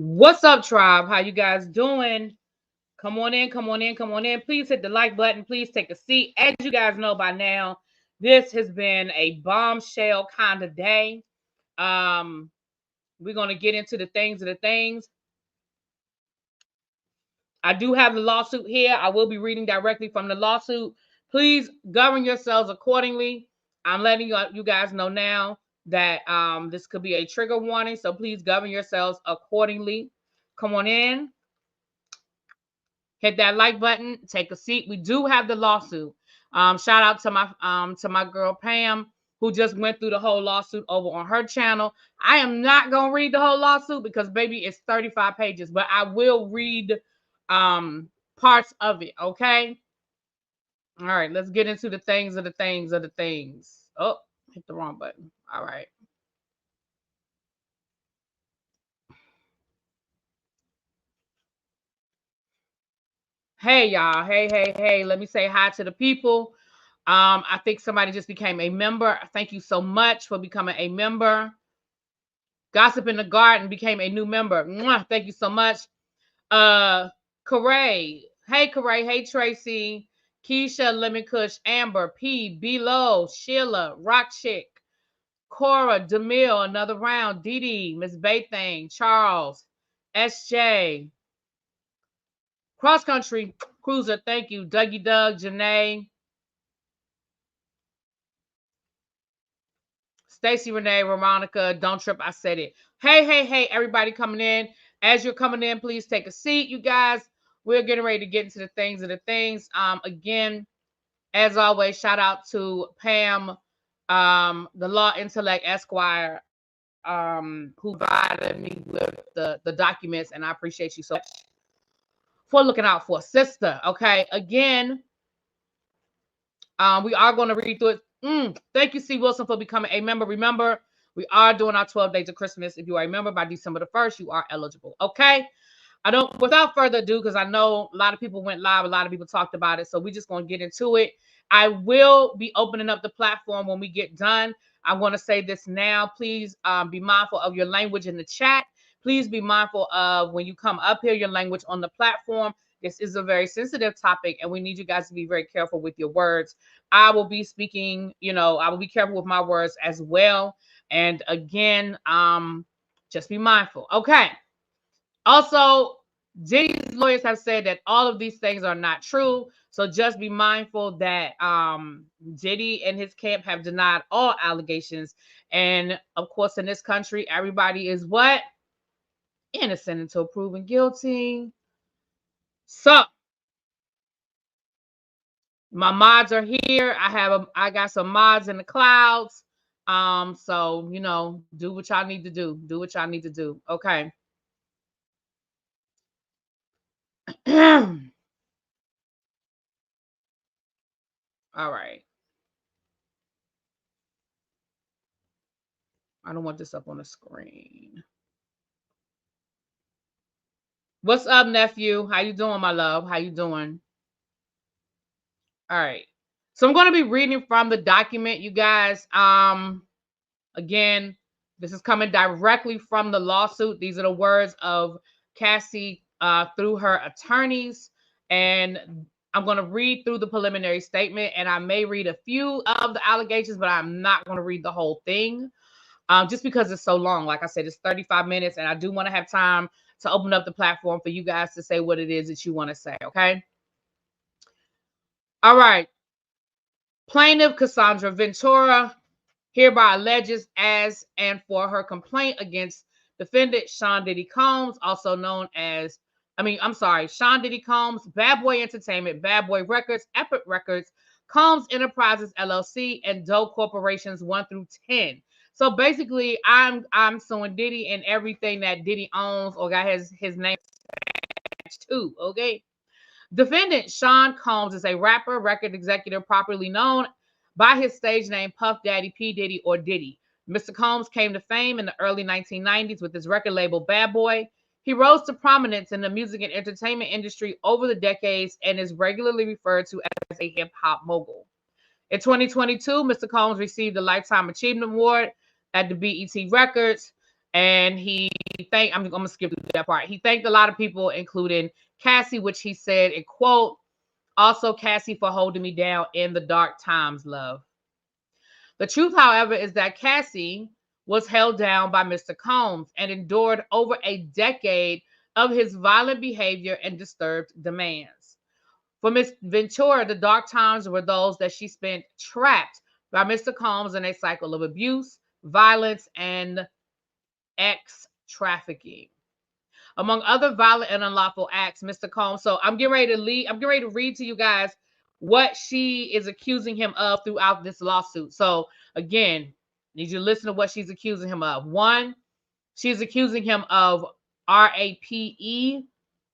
What's up, tribe? How you guys doing? Come on in, come on in, come on in. Please hit the like button. Please take a seat. As you guys know by now, this has been a bombshell kind of day. We're going to get into the things of the things. I do have the lawsuit here. I will be reading directly from the lawsuit. Please govern yourselves accordingly. I'm letting you guys know now that this could be a trigger warning, so please govern yourselves accordingly. Come on in. Hit that like button. Take a seat. We do have the lawsuit. Shout out to my girl Pam, who just went through the whole lawsuit over on her channel. I am not gonna read the whole lawsuit because baby, it's 35 pages, but I will read parts of it. Okay. All right. Let's get into the things of the things of the things. Oh, hit the wrong button. All right. Hey y'all. Hey. Let me say hi to the people. I think somebody just became a member. Thank you so much for becoming a member. Gossip in the Garden became a new member. Mwah, thank you so much. Corey. Hey, Corey. Hey, Tracy. Keisha, Lemon Kush, Amber, P, Below, Sheila, Rock Chick, Cora, DeMille, Another Round, Didi, Miss Baythang, Charles, SJ, Cross Country Cruiser, thank you. Dougie Doug, Janae, Stacy Renee, Veronica, Don't Trip, I said it. Hey, everybody coming in. As you're coming in, please take a seat, you guys. We're getting ready to get into the things of the things. Again, as always, shout out to Pam, the Law Intellect Esquire, who provided me with the documents, and I appreciate you so much for looking out for a sister. Okay, again, we are going to read through it. Thank you, C. Wilson, for becoming a member. Remember, we are doing our 12 days of Christmas. If you are a member by December the 1st, you are eligible. Okay. Without further ado, because I know a lot of people went live, a lot of people talked about it. So we're just going to get into it. I will be opening up the platform when we get done. I want to say this now. Please be mindful of your language in the chat. Please be mindful of when you come up here, your language on the platform. This is a very sensitive topic, and we need you guys to be very careful with your words. I will be speaking, I will be careful with my words as well. And again, just be mindful. Okay. Also, Diddy's lawyers have said that all of these things are not true. So just be mindful that Diddy and his camp have denied all allegations. And of course, in this country, everybody is what? Innocent until proven guilty. So my mods are here. I got some mods in the clouds. So do what y'all need to do. Do what y'all need to do. Okay. All right. I don't want this up on the screen. What's up, nephew? How you doing, my love? How you doing? All right. So I'm going to be reading from the document, you guys. Again, this is coming directly from the lawsuit. These are the words of Cassie through her attorneys. And I'm going to read through the preliminary statement, and I may read a few of the allegations, but I'm not going to read the whole thing just because it's so long. Like I said, it's 35 minutes, and I do want to have time to open up the platform for you guys to say what it is that you want to say, okay? All right. Plaintiff Cassandra Ventura hereby alleges as and for her complaint against defendant Sean Diddy Combs, also known as, Sean Diddy Combs, Bad Boy Entertainment, Bad Boy Records, Epic Records, Combs Enterprises LLC, and Doe Corporations 1 through 10. So basically, I'm suing Diddy and everything that Diddy owns or got his name attached to. Okay. Defendant Sean Combs is a rapper, record executive, properly known by his stage name Puff Daddy, P. Diddy, or Diddy. Mr. Combs came to fame in the early 1990s with his record label Bad Boy. He rose to prominence in the music and entertainment industry over the decades and is regularly referred to as a hip-hop mogul. In 2022, Mr. Combs received the Lifetime Achievement Award at the BET Records. And I'm going to skip that part. He thanked a lot of people, including Cassie, which he said, in quote, also Cassie for holding me down in the dark times, love. The truth, however, is that Cassie was held down by Mr. Combs and endured over a decade of his violent behavior and disturbed demands. For Miss Ventura, the dark times were those that she spent trapped by Mr. Combs in a cycle of abuse, violence, and ex trafficking. Among other violent and unlawful acts, Mr. Combs. So I'm getting ready to read to you guys what she is accusing him of throughout this lawsuit. So again, need you to listen to what she's accusing him of. One, she's accusing him of rape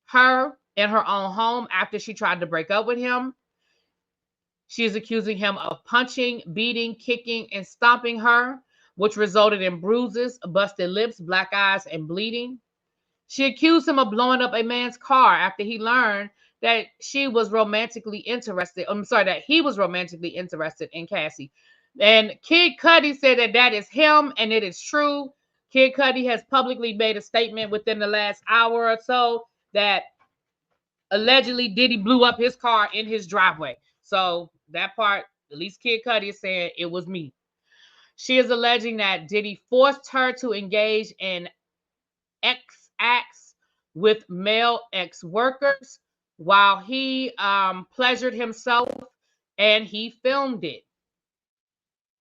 her in her own home after she tried to break up with him. She is accusing him of punching, beating, kicking, and stomping her, which resulted in bruises, busted lips, black eyes, and bleeding. She accused him of blowing up a man's car after he learned that he was romantically interested in Cassie. And Kid Cudi said that is him, and it is true. Kid Cudi has publicly made a statement within the last hour or so that allegedly Diddy blew up his car in his driveway. So that part, at least Kid Cudi is saying it was me. She is alleging that Diddy forced her to engage in acts with male ex-workers while he pleasured himself, and he filmed it.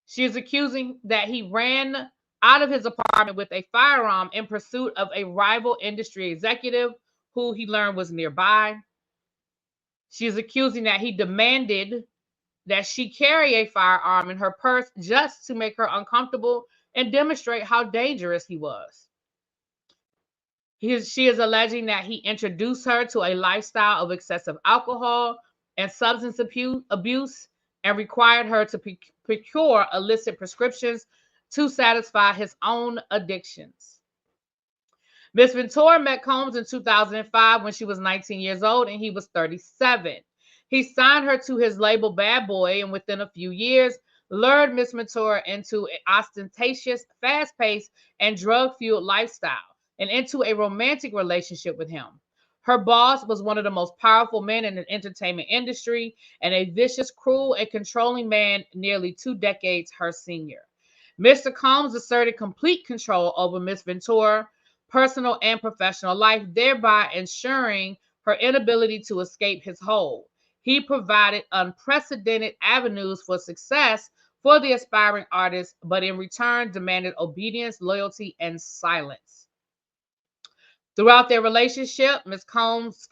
She is accusing that he ran out of his apartment with a firearm in pursuit of a rival industry executive who he learned was nearby. She is accusing that he demanded that she carry a firearm in her purse just to make her uncomfortable and demonstrate how dangerous he was. She is alleging that he introduced her to a lifestyle of excessive alcohol and substance abuse and required her to procure illicit prescriptions to satisfy his own addictions. Miss Ventura met Combs in 2005 when she was 19 years old and he was 37. He signed her to his label Bad Boy, and within a few years, lured Miss Ventura into an ostentatious, fast-paced, and drug-fueled lifestyle and into a romantic relationship with him. Her boss was one of the most powerful men in the entertainment industry and a vicious, cruel, and controlling man nearly 2 decades her senior. Mr. Combs asserted complete control over Miss Ventura's personal and professional life, thereby ensuring her inability to escape his hold. He provided unprecedented avenues for success for the aspiring artist, but in return demanded obedience, loyalty, and silence. Throughout their relationship, Mr. Combs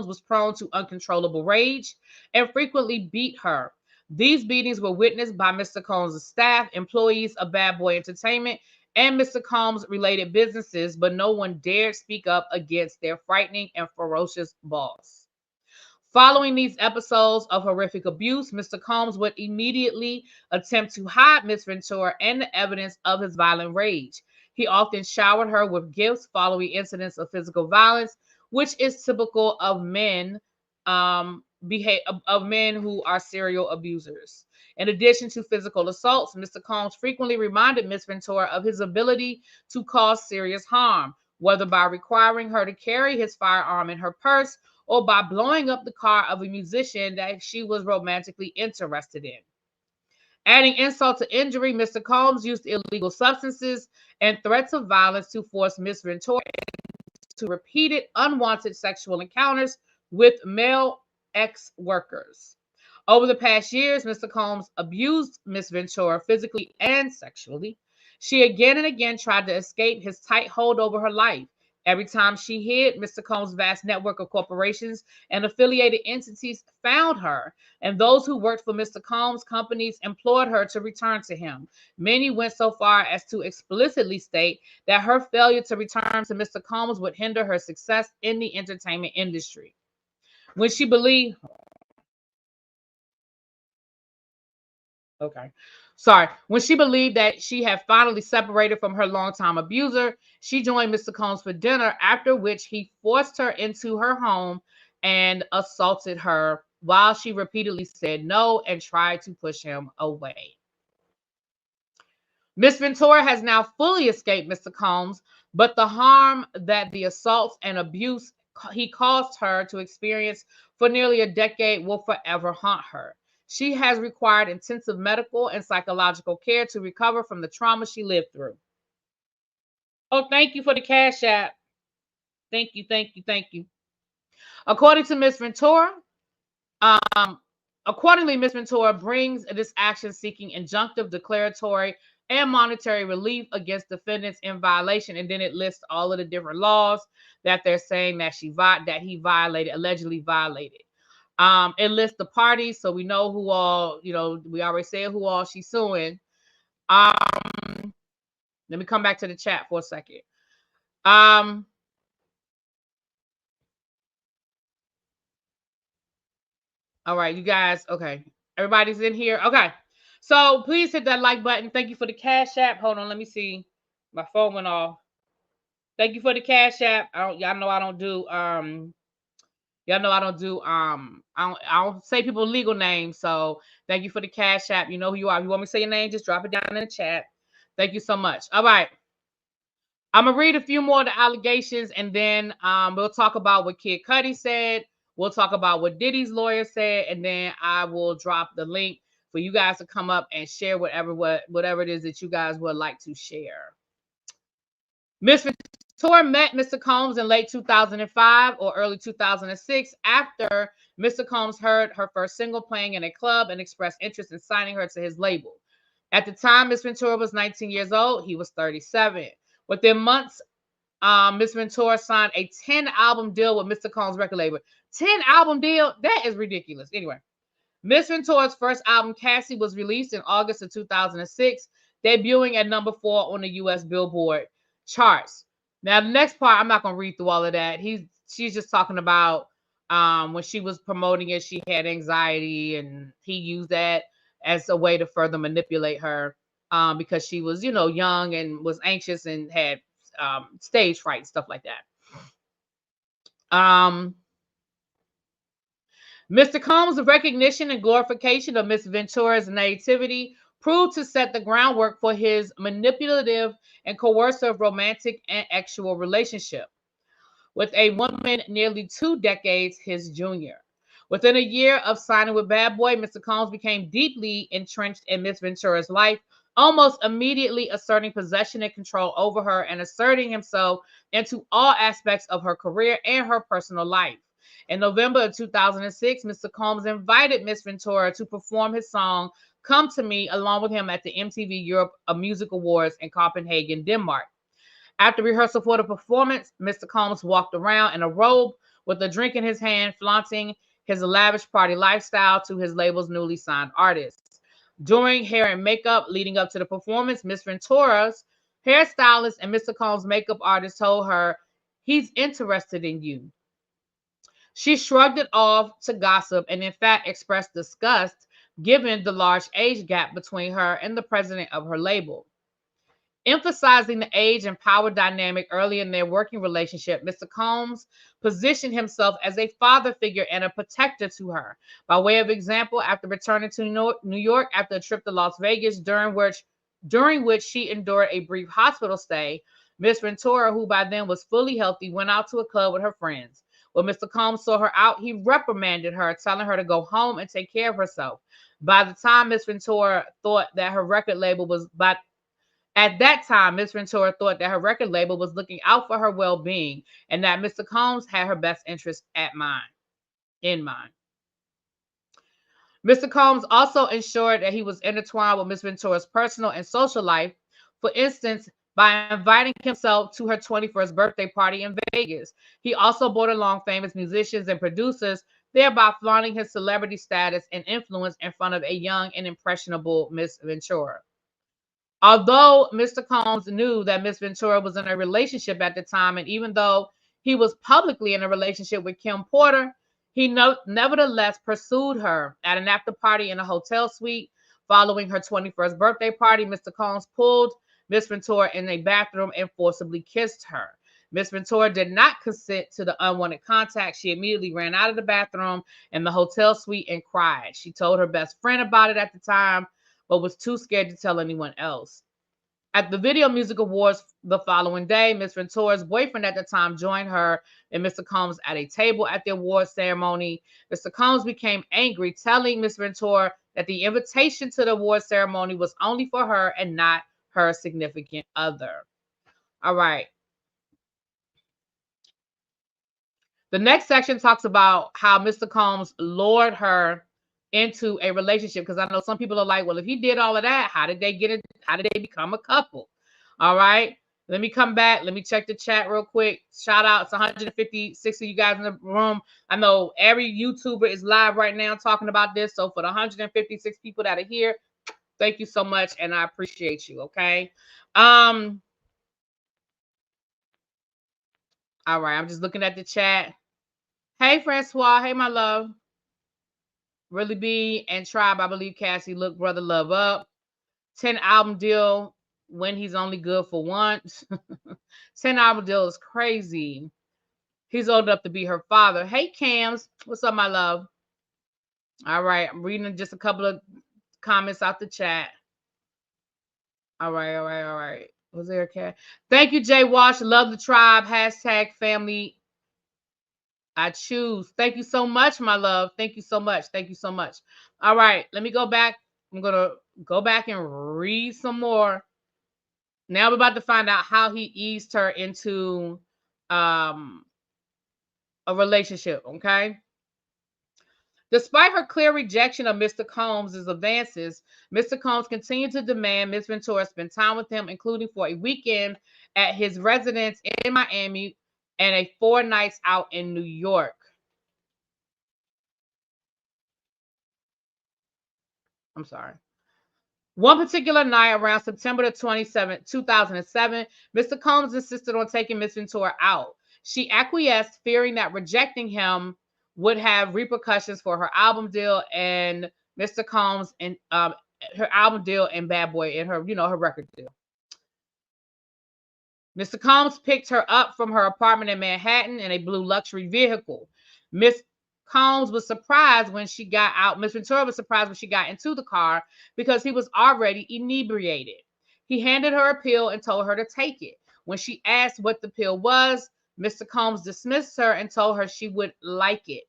was prone to uncontrollable rage and frequently beat her. These beatings were witnessed by Mr. Combs' staff, employees of Bad Boy Entertainment, and Mr. Combs' related businesses, but no one dared speak up against their frightening and ferocious boss. Following these episodes of horrific abuse, Mr. Combs would immediately attempt to hide Miss Ventura and the evidence of his violent rage. He often showered her with gifts following incidents of physical violence, which is typical of men who are serial abusers. In addition to physical assaults, Mr. Combs frequently reminded Miss Ventura of his ability to cause serious harm, whether by requiring her to carry his firearm in her purse or by blowing up the car of a musician that she was romantically interested in. Adding insult to injury, Mr. Combs used illegal substances and threats of violence to force Miss Ventura to repeated unwanted sexual encounters with male ex-workers. Over the past years, Mr. Combs abused Miss Ventura physically and sexually. She again and again tried to escape his tight hold over her life. Every time she hid, Mr. Combs' vast network of corporations and affiliated entities found her, and those who worked for Mr. Combs' companies implored her to return to him. Many went so far as to explicitly state that her failure to return to Mr. Combs would hinder her success in the entertainment industry. When she believed that she had finally separated from her longtime abuser, she joined Mr. Combs for dinner, after which he forced her into her home and assaulted her while she repeatedly said no and tried to push him away. Miss Ventura has now fully escaped Mr. Combs, but the harm that the assaults and abuse he caused her to experience for nearly a decade will forever haunt her. She has required intensive medical and psychological care to recover from the trauma she lived through. Oh, thank you for the Cash App. Thank you, thank you, thank you. According to Miss Ventura, um, accordingly, Miss Ventura brings this action seeking injunctive, declaratory, and monetary relief against defendants in violation, and then it lists all of the different laws that they're saying that he violated, allegedly violated. It lists the parties, so we know who all, we already said who all she's suing. Let me come back to the chat for a second. All right, you guys. Okay, everybody's in here. Okay, so please hit that like button. Thank you for the Cash App. Hold on, let me see. My phone went off. Thank you for the Cash App. Y'all know I don't do I don't say people's legal names. So thank you for the Cash App. You know who you are. If you want me to say your name, just drop it down in the chat. Thank you so much. All right. I'm gonna read a few more of the allegations, and then we'll talk about what Kid Cudi said. We'll talk about what Diddy's lawyer said, and then I will drop the link for you guys to come up and share whatever it is that you guys would like to share. Miss Ventura met Mr. Combs in late 2005 or early 2006 after Mr. Combs heard her first single playing in a club and expressed interest in signing her to his label. At the time, Miss Ventura was 19 years old. He was 37. Within months, Miss Ventura signed a 10-album deal with Mr. Combs' record label. 10-album deal? That is ridiculous. Anyway, Miss Ventura's first album, Cassie, was released in August of 2006, debuting at number 4 on the U.S. Billboard charts. Now, the next part, I'm not going to read through all of that. She's just talking about when she was promoting it, she had anxiety, and he used that as a way to further manipulate her because she was, young and was anxious and had stage fright and stuff like that. Mr. Combs' recognition and glorification of Miss Ventura's nativity proved to set the groundwork for his manipulative and coercive romantic and sexual relationship with a woman nearly 2 decades his junior. Within a year of signing with Bad Boy, Mr. Combs became deeply entrenched in Miss Ventura's life, almost immediately asserting possession and control over her and asserting himself into all aspects of her career and her personal life. In November of 2006, Mr. Combs invited Miss Ventura to perform his song Come to Me along with him at the MTV Europe Music Awards in Copenhagen, Denmark. After rehearsal for the performance, Mr. Combs walked around in a robe with a drink in his hand, flaunting his lavish party lifestyle to his label's newly signed artists. During hair and makeup leading up to the performance, Miss Ventura's hairstylist and Mr. Combs' makeup artist told her, "He's interested in you." She shrugged it off to gossip and in fact expressed disgust given the large age gap between her and the president of her label. Emphasizing the age and power dynamic early in their working relationship, Mr. Combs positioned himself as a father figure and a protector to her. By way of example, after returning to New York after a trip to Las Vegas, during which she endured a brief hospital stay, Miss Ventura, who by then was fully healthy, went out to a club with her friends. When Mr. Combs saw her out, he reprimanded her, telling her to go home and take care of herself. By the time Miss Ventura thought that her record label was At that time, Miss Ventura thought that her record label was looking out for her well-being and that Mr. Combs had her best interest in mind. Mr. Combs also ensured that he was intertwined with Miss Ventura's personal and social life, for instance, by inviting himself to her 21st birthday party in Vegas. He also brought along famous musicians and producers, thereby flaunting his celebrity status and influence in front of a young and impressionable Miss Ventura. Although Mr. Combs knew that Miss Ventura was in a relationship at the time, and even though he was publicly in a relationship with Kim Porter, he nevertheless pursued her at an after party in a hotel suite. Following her 21st birthday party, Mr. Combs pulled Miss Ventura in a bathroom and forcibly kissed her. Miss Ventura did not consent to the unwanted contact. She immediately ran out of the bathroom in the hotel suite and cried. She told her best friend about it at the time, but was too scared to tell anyone else. At the Video Music Awards the following day, Miss Ventura's boyfriend at the time joined her and Mr. Combs at a table at the awards ceremony. Mr. Combs became angry, telling Miss Ventura that the invitation to the awards ceremony was only for her and not her significant other. All right. The next section talks about how Mr. Combs lured her into a relationship, because I know some people are like, well, if he did all of that, how did they get it? How did they become a couple? All right. Let me come back. Let me check the chat real quick. Shout out to 156 of you guys in the room. I know every YouTuber is live right now talking about this. So for the 156 people that are here, thank you so much. And I appreciate you. Okay. All right. I'm just looking at the chat. Hey, Francois. Hey, my love. Really B and Tribe, I believe Cassie, look, brother, love up. 10 album deal when he's only good for once. 10 album deal is crazy. He's old enough to be her father. Hey, Cams. What's up, my love? All right. I'm reading just a couple of comments out the chat. All right. Was there a cat? Thank you, Jay Wash. Love the tribe. Hashtag family. I choose. Thank you so much, my love. Thank you so much. Thank you so much. All right. Let me go back. I'm going to go back and read some more. Now we're about to find out how he eased her into a relationship, okay? Despite her clear rejection of Mr. Combs' advances, Mr. Combs continued to demand Miss Ventura spend time with him, including for a weekend at his residence in Miami and a 4 nights out in New York. I'm sorry. One particular night around September the 27th, 2007, Mr. Combs insisted on taking Miss Ventura out. She acquiesced, fearing that rejecting him would have repercussions for her album deal and Mr. Combs and her album deal and Bad Boy and her, her record deal. Mr. Combs picked her up from her apartment in Manhattan in a blue luxury vehicle. Miss Combs was surprised when she got out. Miss Ventura was surprised when she got into the car because he was already inebriated. He handed her a pill and told her to take it. When she asked what the pill was, Mr. Combs dismissed her and told her she would like it.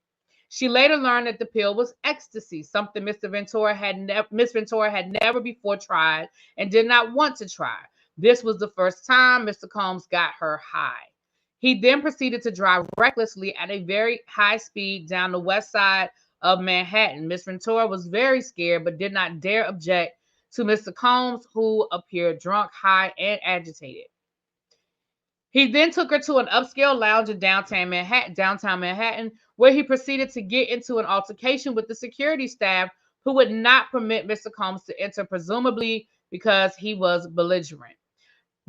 She later learned that the pill was ecstasy, something Miss Ventura had never before tried and did not want to try. This was the first time Mr. Combs got her high. He then proceeded to drive recklessly at a very high speed down the west side of Manhattan. Miss Ventura was very scared but did not dare object to Mr. Combs, who appeared drunk, high, and agitated. He then took her to an upscale lounge in downtown Manhattan, where he proceeded to get into an altercation with the security staff, who would not permit Mr. Combs to enter, presumably because he was belligerent.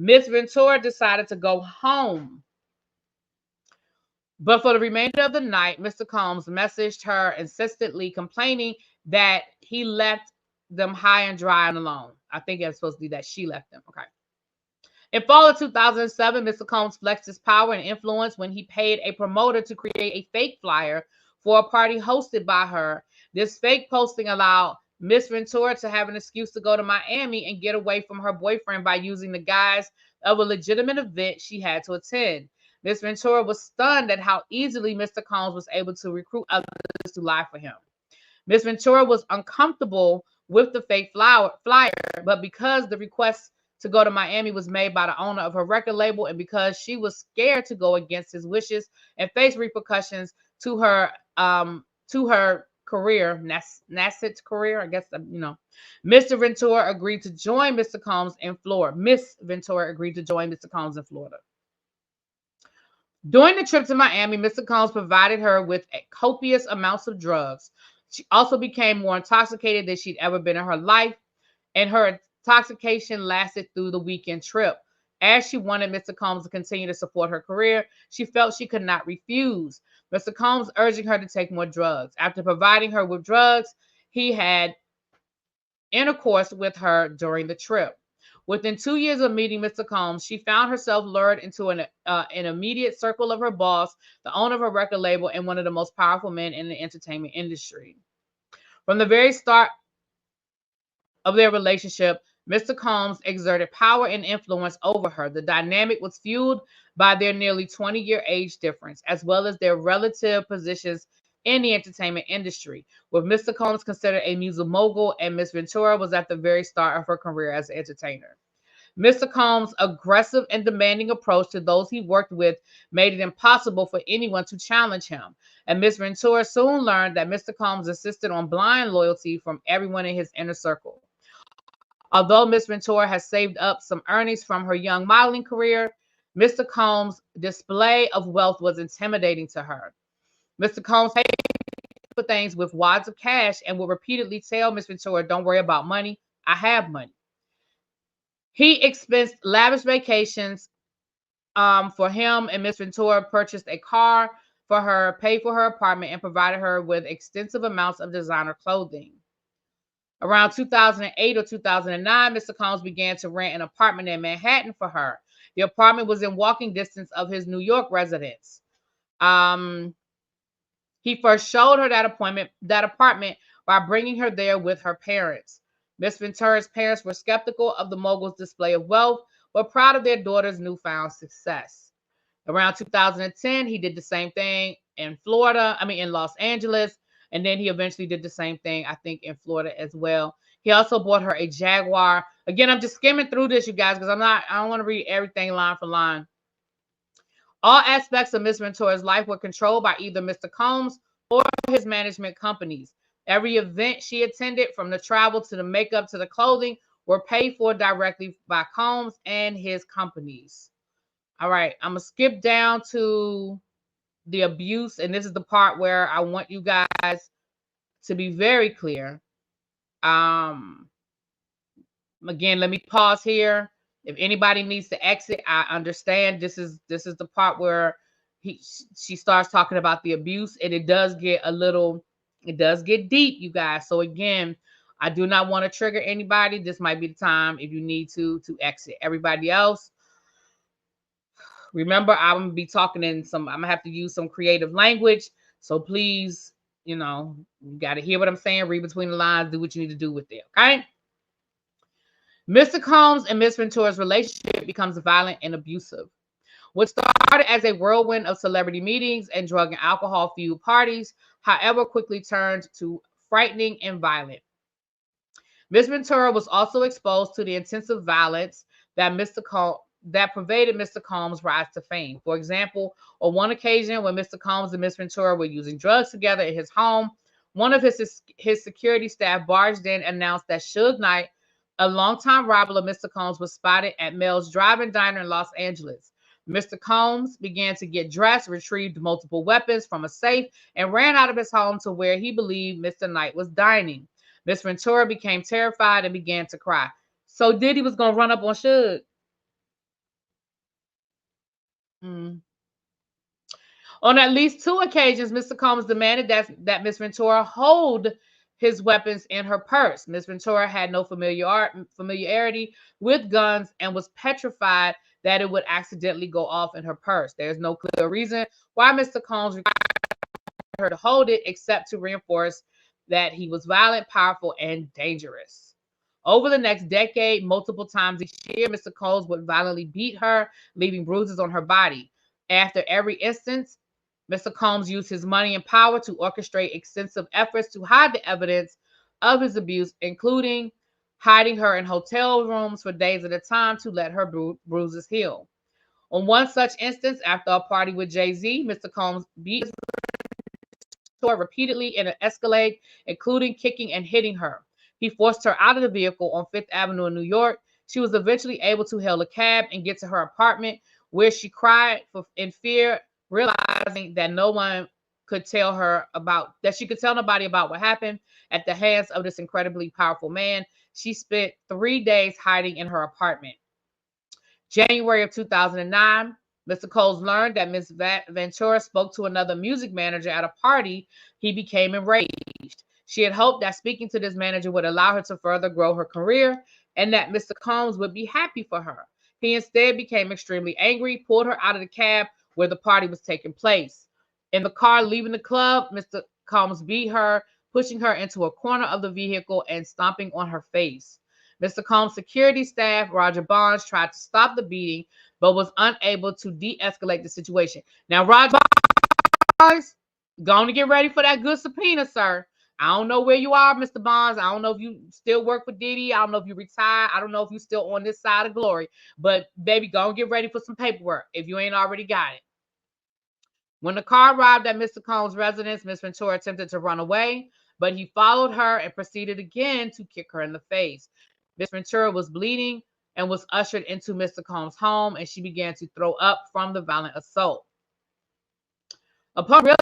Miss Ventura decided to go home. But for the remainder of the night, Mr. Combs messaged her insistently complaining that he left them high and dry and alone. I think it's supposed to be that she left them. Okay. In fall of 2007, Mr. Combs flexed his power and influence when he paid a promoter to create a fake flyer for a party hosted by her. This fake posting allowed Miss Ventura to have an excuse to go to Miami and get away from her boyfriend by using the guise of a legitimate event she had to attend. Miss Ventura was stunned at how easily Mr. Combs was able to recruit others to lie for him. Miss Ventura was uncomfortable with the fake flyer, but because the request to go to Miami was made by the owner of her record label, and because she was scared to go against his wishes and face repercussions to her career, nascent career, I guess, Mr. Ventura agreed to join Mr. Combs in Florida. Miss Ventura agreed to join Mr. Combs in Florida. During the trip to Miami, Mr. Combs provided her with copious amounts of drugs. She also became more intoxicated than she'd ever been in her life, and her intoxication lasted through the weekend trip. As she wanted Mr. Combs to continue to support her career, she felt she could not refuse. Mr. Combs urging her to take more drugs. After providing her with drugs, he had intercourse with her during the trip. Within 2 years of meeting Mr. Combs, she found herself lured into an immediate circle of her boss, the owner of her record label, and one of the most powerful men in the entertainment industry. From the very start of their relationship, Mr. Combs exerted power and influence over her. The dynamic was fueled by their nearly 20-year age difference, as well as their relative positions in the entertainment industry, with Mr. Combs considered a music mogul and Miss Ventura was at the very start of her career as an entertainer. Mr. Combs' aggressive and demanding approach to those he worked with made it impossible for anyone to challenge him, and Miss Ventura soon learned that Mr. Combs insisted on blind loyalty from everyone in his inner circle. Although Miss Ventura has saved up some earnings from her young modeling career, Mr. Combs' display of wealth was intimidating to her. Mr. Combs paid for things with wads of cash and would repeatedly tell Miss Ventura, "Don't worry about money. I have money." He expensed lavish vacations for him, and Miss Ventura purchased a car for her, paid for her apartment, and provided her with extensive amounts of designer clothing. Around 2008 or 2009, Mr. Combs began to rent an apartment in Manhattan for her. The apartment was in walking distance of his New York residence. He first showed her that apartment by bringing her there with her parents. Miss Ventura's parents were skeptical of the mogul's display of wealth, but proud of their daughter's newfound success. Around 2010, he did the same thing in Los Angeles, and then he eventually did the same thing, I think, in Florida as well. He also bought her a Jaguar. Again, I'm just skimming through this, you guys, because I don't want to read everything line for line. All aspects of Miss Ventura's life were controlled by either Mr. Combs or his management companies. Every event she attended, from the travel to the makeup to the clothing, were paid for directly by Combs and his companies. All right, I'm going to skip down to the abuse, and this is the part where I want you guys to be very clear. Again, let me pause here. If anybody needs to exit, I understand. This is the part where she starts talking about the abuse, and it does get deep, you guys. So again, I do not want to trigger anybody. This might be the time if you need to exit. Everybody else, remember, I'm gonna be talking I'm gonna have to use some creative language. So please, you gotta hear what I'm saying, read between the lines, do what you need to do with it. Okay. Mr. Combs and Miss Ventura's relationship becomes violent and abusive. What started as a whirlwind of celebrity meetings and drug and alcohol-fueled parties, however, quickly turned to frightening and violent. Miss Ventura was also exposed to the intensive violence that pervaded Mr. Combs' rise to fame. For example, on one occasion when Mr. Combs and Miss Ventura were using drugs together in his home, one of his security staff barged in and announced that Suge Knight, a longtime rival of Mr. Combs, was spotted at Mel's Drive-In Diner in Los Angeles. Mr. Combs began to get dressed, retrieved multiple weapons from a safe, and ran out of his home to where he believed Mr. Knight was dining. Miss Ventura became terrified and began to cry. So Diddy was going to run up on Suge. On at least 2 occasions, Mr. Combs demanded that Miss Ventura hold his weapons in her purse. Miss Ventura had no familiarity with guns and was petrified that it would accidentally go off in her purse. There's no clear reason why Mr. Combs required her to hold it, except to reinforce that he was violent, powerful, and dangerous. Over the next decade, multiple times each year, Mr. Combs would violently beat her, leaving bruises on her body. After every instance, Mr. Combs used his money and power to orchestrate extensive efforts to hide the evidence of his abuse, including hiding her in hotel rooms for days at a time to let her bruises heal. On one such instance, after a party with Jay-Z, Mr. Combs beat her repeatedly in an escalade, including kicking and hitting her. He forced her out of the vehicle on 5th Avenue in New York. She was eventually able to hail a cab and get to her apartment, where she cried in fear, realizing that she could tell nobody about what happened at the hands of this incredibly powerful man. She spent 3 days hiding in her apartment. January of 2009, Mr. Combs learned that Ms. Ventura spoke to another music manager at a party. He became enraged. She had hoped that speaking to this manager would allow her to further grow her career and that Mr. Combs would be happy for her. He instead became extremely angry, pulled her out of the cab where the party was taking place. In the car leaving the club, Mr. Combs beat her, pushing her into a corner of the vehicle and stomping on her face. Mr. Combs' security staff, Roger Barnes, tried to stop the beating, but was unable to de-escalate the situation. Now, Roger Barnes, going to get ready for that good subpoena, sir. I don't know where you are, Mr. Bonds. I don't know if you still work for Diddy. I don't know if you retired. I don't know if you still on this side of glory. But, baby, go and get ready for some paperwork if you ain't already got it. When the car arrived at Mr. Combs' residence, Miss Ventura attempted to run away, but he followed her and proceeded again to kick her in the face. Miss Ventura was bleeding and was ushered into Mr. Combs' home, and she began to throw up from the violent assault. Upon realizing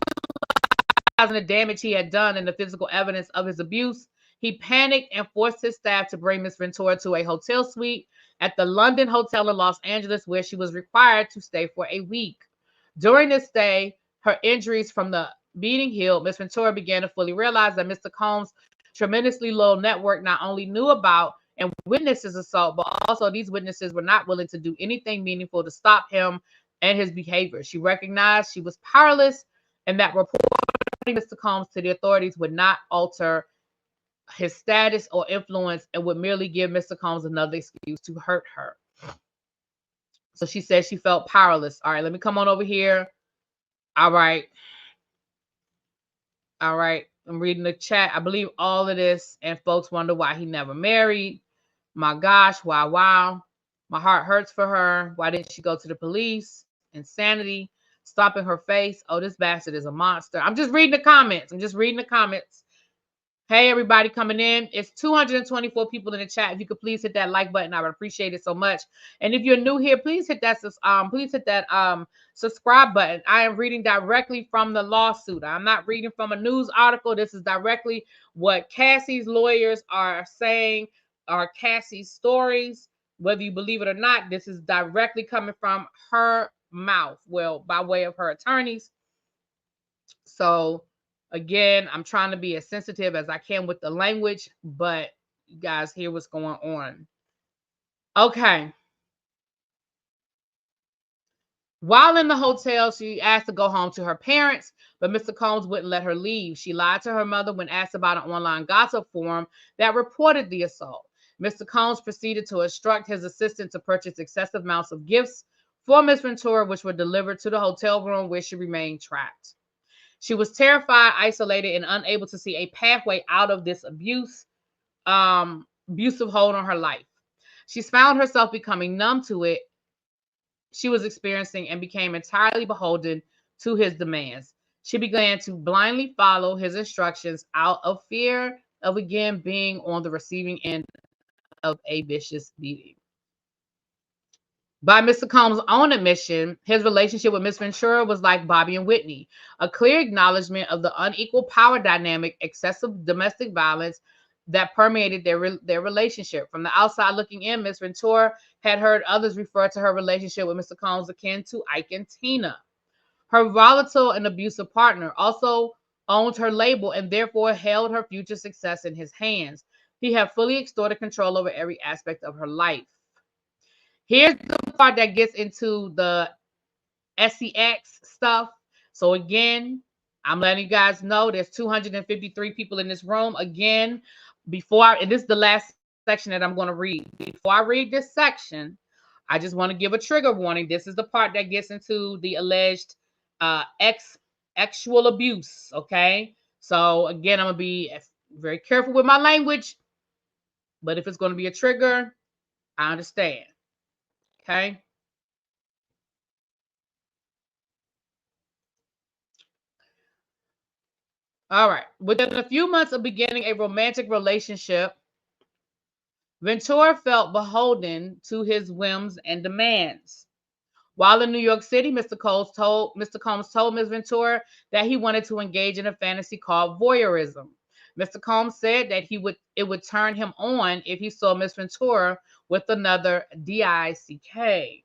the damage he had done and the physical evidence of his abuse, he panicked and forced his staff to bring Miss Ventura to a hotel suite at the London Hotel in Los Angeles, where she was required to stay for a week. During this stay, her injuries from the beating healed. Miss Ventura began to fully realize that Mr. Combs' tremendously loyal network not only knew about and witnessed his assault, but also these witnesses were not willing to do anything meaningful to stop him and his behavior. She recognized she was powerless and that reporting Mr. Combs to the authorities would not alter his status or influence and would merely give Mr. Combs another excuse to hurt her. So she said she felt powerless. All right, let me come on over here. All right. All right. I'm reading the chat. I believe all of this, and folks wonder why he never married. My gosh, wow. My heart hurts for her. Why didn't she go to the police? Insanity. Stopping her face. Oh, this bastard is a monster. I'm just reading the comments. Hey, everybody coming in. It's 224 people in the chat. If you could please hit that like button, I would appreciate it so much. And if you're new here, please hit that subscribe button. I am reading directly from the lawsuit. I'm not reading from a news article. This is directly what Cassie's lawyers are saying, are Cassie's stories. Whether you believe it or not, this is directly coming from her mouth. Well, by way of her attorneys. So again, I'm trying to be as sensitive as I can with the language, but you guys hear what's going on. Okay. While in the hotel, she asked to go home to her parents, but Mr. Combs wouldn't let her leave. She lied to her mother when asked about an online gossip forum that reported the assault. Mr. Combs proceeded to instruct his assistant to purchase excessive amounts of gifts for Miss Ventura, which were delivered to the hotel room where she remained trapped. She was terrified, isolated, and unable to see a pathway out of this abusive hold on her life. She found herself becoming numb to it she was experiencing and became entirely beholden to his demands. She began to blindly follow his instructions out of fear of again being on the receiving end of a vicious beating. By Mr. Combs' own admission, his relationship with Miss Ventura was like Bobby and Whitney, a clear acknowledgement of the unequal power dynamic, excessive domestic violence that permeated their relationship. From the outside looking in, Miss Ventura had heard others refer to her relationship with Mr. Combs akin to Ike and Tina. Her volatile and abusive partner also owned her label and therefore held her future success in his hands. He had fully extorted control over every aspect of her life. Here's the part that gets into the SEX stuff. So again, I'm letting you guys know there's 253 people in this room. Again, and this is the last section that I'm going to read. Before I read this section, I just want to give a trigger warning. This is the part that gets into the alleged sexual abuse. Okay. So again, I'm going to be very careful with my language, but if it's going to be a trigger, I understand. Okay. All right. Within a few months of beginning a romantic relationship, Ventura felt beholden to his whims and demands. While in New York City, Mr. Combs told Ms. Ventura that he wanted to engage in a fantasy called voyeurism. Mr. Combs said that it would turn him on if he saw Ms. Ventura with another DICK.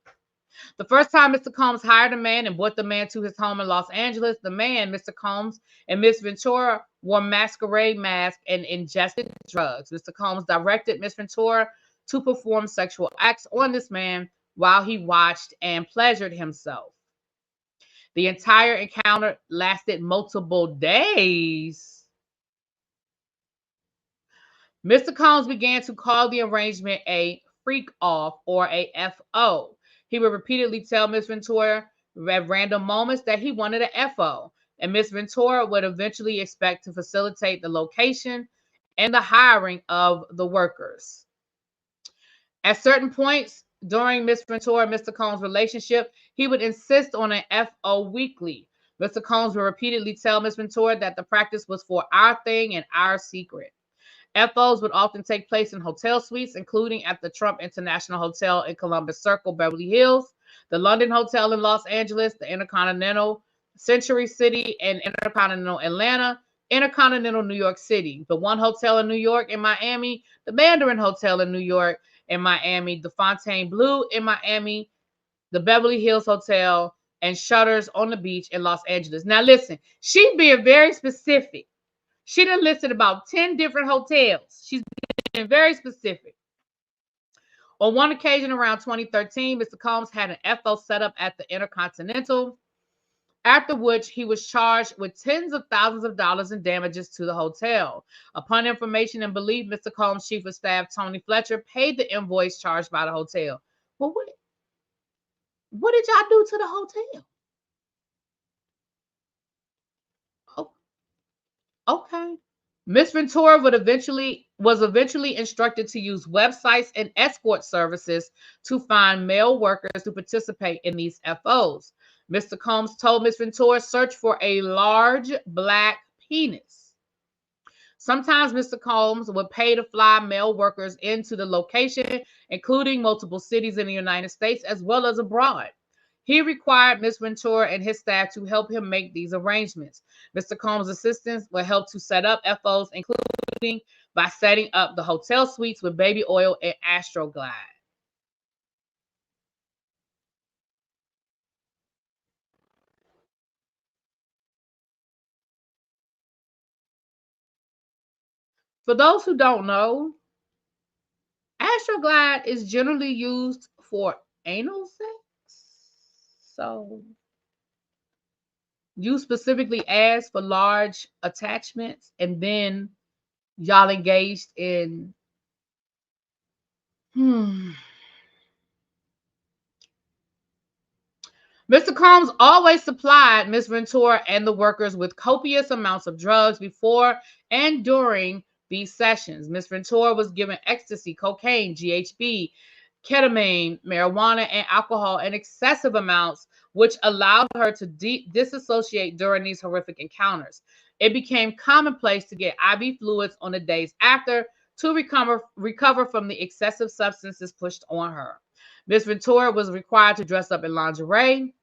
The first time Mr. Combs hired a man and brought the man to his home in Los Angeles, the man, Mr. Combs, and Miss Ventura wore masquerade masks and ingested drugs. Mr. Combs directed Miss Ventura to perform sexual acts on this man while he watched and pleasured himself. The entire encounter lasted multiple days. Mr. Combs began to call the arrangement a freak off or a FO. He would repeatedly tell Miss Ventura at random moments that he wanted a FO, and Miss Ventura would eventually expect to facilitate the location and the hiring of the workers. At certain points during Miss Ventura and Mr. Combs' relationship, he would insist on an FO weekly. Mr. Combs would repeatedly tell Miss Ventura that the practice was for our thing and our secret. FOs would often take place in hotel suites, including at the Trump International Hotel in Columbus Circle, Beverly Hills, the London Hotel in Los Angeles, the Intercontinental Century City and Intercontinental Atlanta, Intercontinental New York City, the One Hotel in New York and Miami, the Mandarin Hotel in New York and Miami, the Fontainebleau in Miami, the Beverly Hills Hotel, and Shutters on the Beach in Los Angeles. Now listen, she being very specific. She done listed about 10 different hotels. She's been very specific. On one occasion around 2013, Mr. Combs had an FO set up at the Intercontinental, after which he was charged with tens of thousands of dollars in damages to the hotel. Upon information and belief, Mr. Combs' chief of staff, Tony Fletcher, paid the invoice charged by the hotel. Well, what did y'all do to the hotel? Oh, okay. Miss Ventura was eventually instructed to use websites and escort services to find male workers to participate in these FOs. Mr. Combs told Miss Ventura search for a large black penis. Sometimes Mr. Combs would pay to fly male workers into the location, including multiple cities in the United States as well as abroad. He required Miss Ventura and his staff to help him make these arrangements. Mr. Combs' assistants would help to set up FOs, including by setting up the hotel suites with baby oil and Astroglide. For those who don't know, Astroglide is generally used for anal sex. So you specifically asked for large attachments and then y'all engaged in Mr. Combs always supplied Miss Ventura and the workers with copious amounts of drugs before and during these sessions. Miss Ventura was given ecstasy, cocaine, GHB, ketamine, marijuana, and alcohol in excessive amounts, which allowed her to disassociate during these horrific encounters. It became commonplace to get IV fluids on the days after to recover from the excessive substances pushed on her. Miss Ventura was required to dress up in lingerie,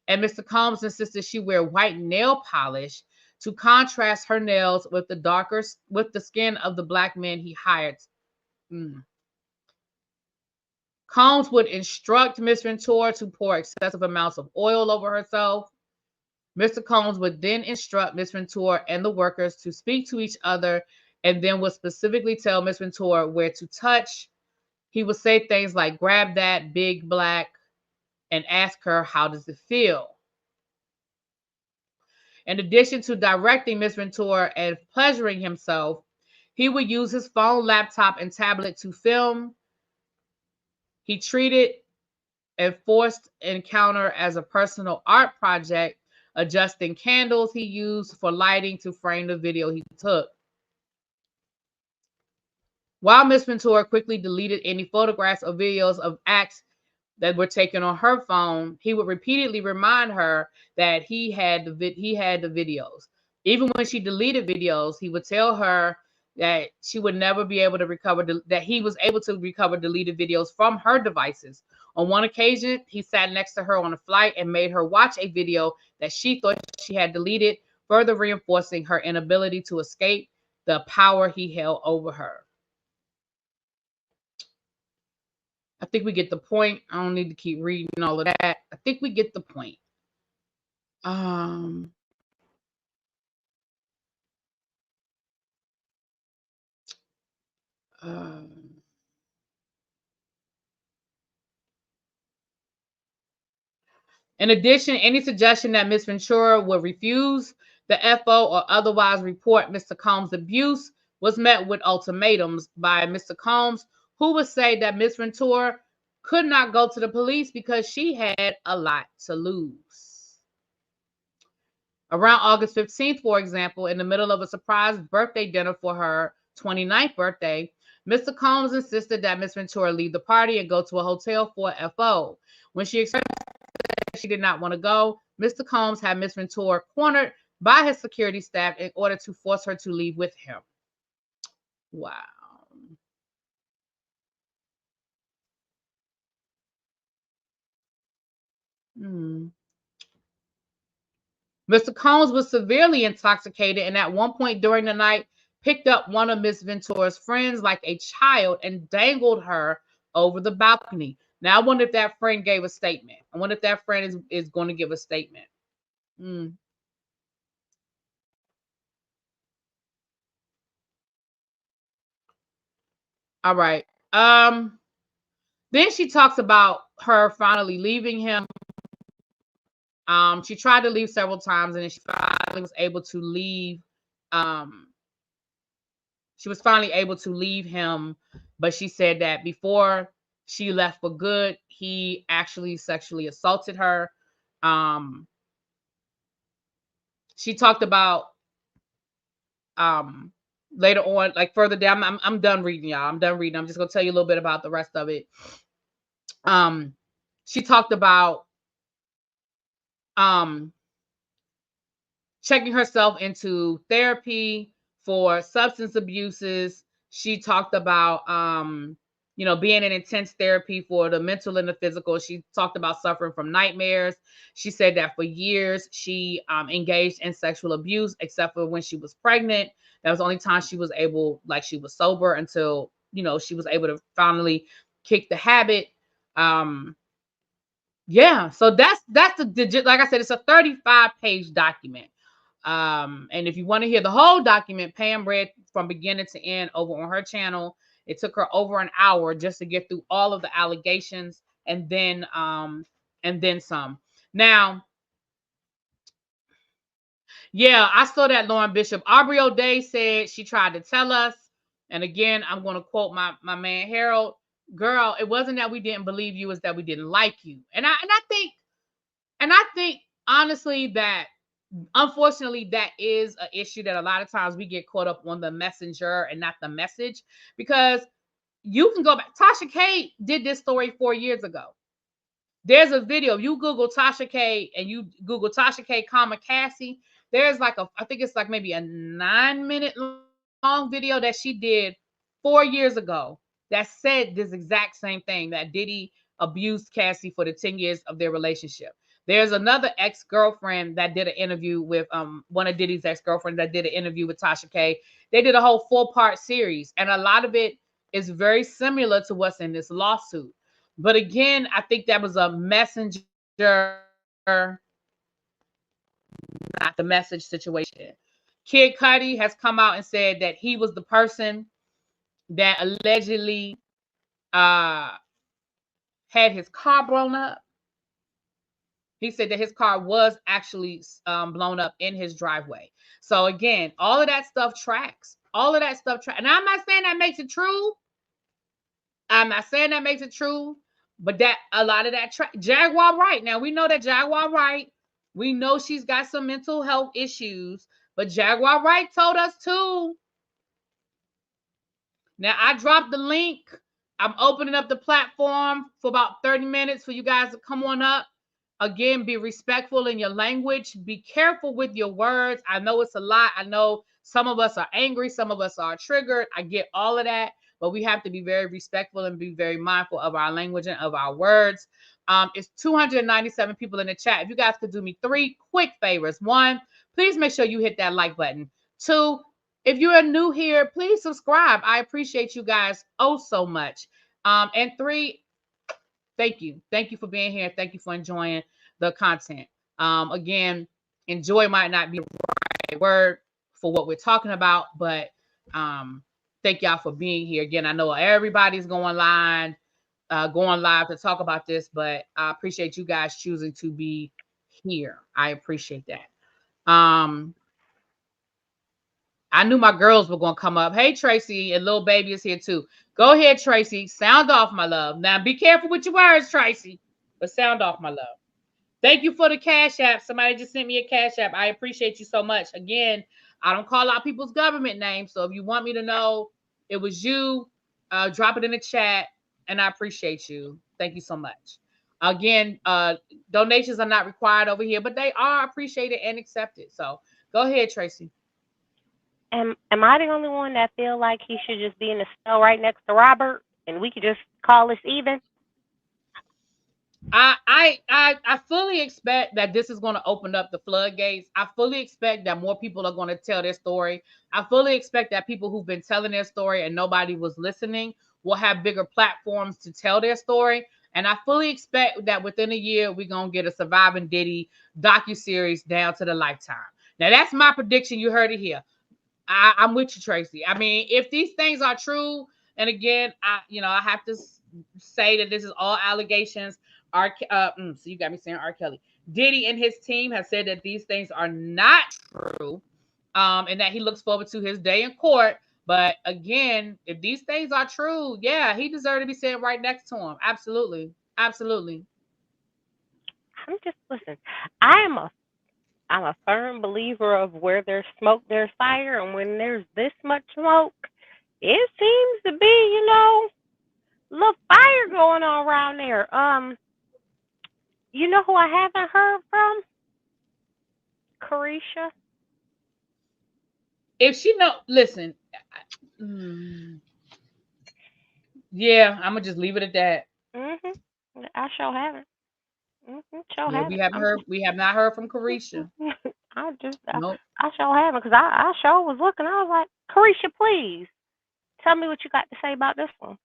and Mr. Combs insisted she wear white nail polish to contrast her nails with the skin of the black men he hired. Combs would instruct Miss Ventura to pour excessive amounts of oil over herself. Mr. Combs would then instruct Miss Ventura and the workers to speak to each other and then would specifically tell Miss Ventura where to touch. He would say things like, grab that big black, and ask her, how does it feel? In addition to directing Miss Ventura and pleasuring himself, he would use his phone, laptop, and tablet to film. He treated a forced encounter as a personal art project, adjusting candles he used for lighting to frame the video he took. While Miss Ventura quickly deleted any photographs or videos of acts that were taken on her phone, he would repeatedly remind her that he had the videos. Even when she deleted videos, he would tell her that she would never be able to recover, that he was able to recover deleted videos from her devices. On one occasion, he sat next to her on a flight and made her watch a video that she thought she had deleted, further reinforcing her inability to escape the power he held over her. I think we get the point. I don't need to keep reading all of that. I think we get the point. In addition, any suggestion that Miss Ventura would refuse the FO or otherwise report Mr. Combs' abuse was met with ultimatums by Mr. Combs, who would say that Miss Ventura could not go to the police because she had a lot to lose. Around August 15th, for example, in the middle of a surprise birthday dinner for her 29th birthday, Mr. Combs insisted that Miss Ventura leave the party and go to a hotel for FO. When she expressed that she did not want to go, Mr. Combs had Miss Ventura cornered by his security staff in order to force her to leave with him. Wow. Mr. Combs was severely intoxicated and at one point during the night picked up one of Miss Ventura's friends like a child and dangled her over the balcony. Now, I wonder if that friend gave a statement. I wonder if that friend is going to give a statement. All right. Then she talks about her finally leaving him. She tried to leave several times, and then she finally was able to leave. She was finally able to leave him, but she said that before she left for good, he actually sexually assaulted her. She talked about later on, like further down. I'm done reading, y'all. I'm done reading. I'm just gonna tell you a little bit about the rest of it. She talked about checking herself into therapy for substance abuses. She talked about being in intense therapy for the mental and the physical. She talked about suffering from nightmares. She said that for years she engaged in sexual abuse, except for when she was pregnant. That was the only time she was able, like she was sober until, she was able to finally kick the habit. Yeah, so that's the like I said, it's a 35-page document. And if you want to hear the whole document, Pam read from beginning to end over on her channel. It took her over an hour just to get through all of the allegations and then some. Now, yeah, I saw that, Lauren Bishop. Aubrey O'Day said she tried to tell us, and again, I'm going to quote my man Harold. Girl, it wasn't that we didn't believe you, it's that we didn't like you. And I think honestly that unfortunately that is an issue that a lot of times we get caught up on the messenger and not the message, because you can go back. Tasha K did this story 4 years ago. There's a video. You Google Tasha K and you Google Tasha K, Cassie. There's like I think it's like maybe a 9-minute long video that she did 4 years ago that said this exact same thing, that Diddy abused Cassie for the 10 years of their relationship. There's another ex-girlfriend that did an interview with one of Diddy's ex-girlfriends that did an interview with Tasha K. They did a whole 4-part series, and a lot of it is very similar to what's in this lawsuit. But again, I think that was a messenger, not the message situation. Kid Cudi has come out and said that he was the person that allegedly had his car blown up. He said that his car was actually blown up in his driveway. So again, all of that stuff tracks. All of that stuff tracks. And I'm not saying that makes it true. I'm not saying that makes it true. But that a lot of that Jaguar Wright. Now we know that Jaguar Wright, we know she's got some mental health issues, but Jaguar Wright told us too. Now I dropped the link. I'm opening up the platform for about 30 minutes for you guys to come on up. Again, be respectful in your language. Be careful with your words. I know it's a lot. I know some of us are angry. Some of us are triggered. I get all of that. But we have to be very respectful and be very mindful of our language and of our words. It's 297 people in the chat. If you guys could do me 3 quick favors. 1, please make sure you hit that like button. 2, if you are new here, please subscribe. I appreciate you guys so much. And 3, thank you. Thank you for being here. Thank you for enjoying the content. Again, enjoy might not be the right word for what we're talking about, but thank y'all for being here. Again, I know everybody's going live to talk about this, but I appreciate you guys choosing to be here. I appreciate that. I knew my girls were gonna come up. Hey Tracy, and little baby is here too. Go ahead, Tracy. Sound off, my love. Now be careful with your words, Tracy. But sound off, my love. Thank you for the Cash App. Somebody just sent me a Cash App. I appreciate you so much. Again, I don't call out people's government names. So if you want me to know it was you, drop it in the chat. And I appreciate you. Thank you so much. Again, donations are not required over here, but they are appreciated and accepted. So go ahead, Tracy. Am I the only one that feel like he should just be in the cell right next to Robert, and we could just call this even? I fully expect that this is going to open up the floodgates. I fully expect that more people are going to tell their story. I fully expect that people who've been telling their story and nobody was listening will have bigger platforms to tell their story. And I fully expect that within a year we're gonna get a Surviving Diddy docuseries down to the Lifetime. Now that's my prediction. You heard it here. I'm with you, Tracy. I mean, if these things are true, and again, I have to say that this is all allegations. So you got me saying R. Kelly. Diddy and his team have said that these things are not true, and that he looks forward to his day in court. But again, if these things are true, yeah, he deserves to be sitting right next to him. Absolutely, absolutely. I'm just listen. I'm a firm believer of where there's smoke, there's fire, and when there's this much smoke, it seems to be, a little fire going on around there. You know who I haven't heard from? Carisha. If she know, listen, mm, yeah, I'm gonna just leave it at that. Mhm. I sure haven't. Sure Yeah, we haven't. haven't heard. We have not heard from Carisha. I just, Nope. I sure haven't, because I sure was looking. I was like, Carisha, please tell me what you got to say about this one.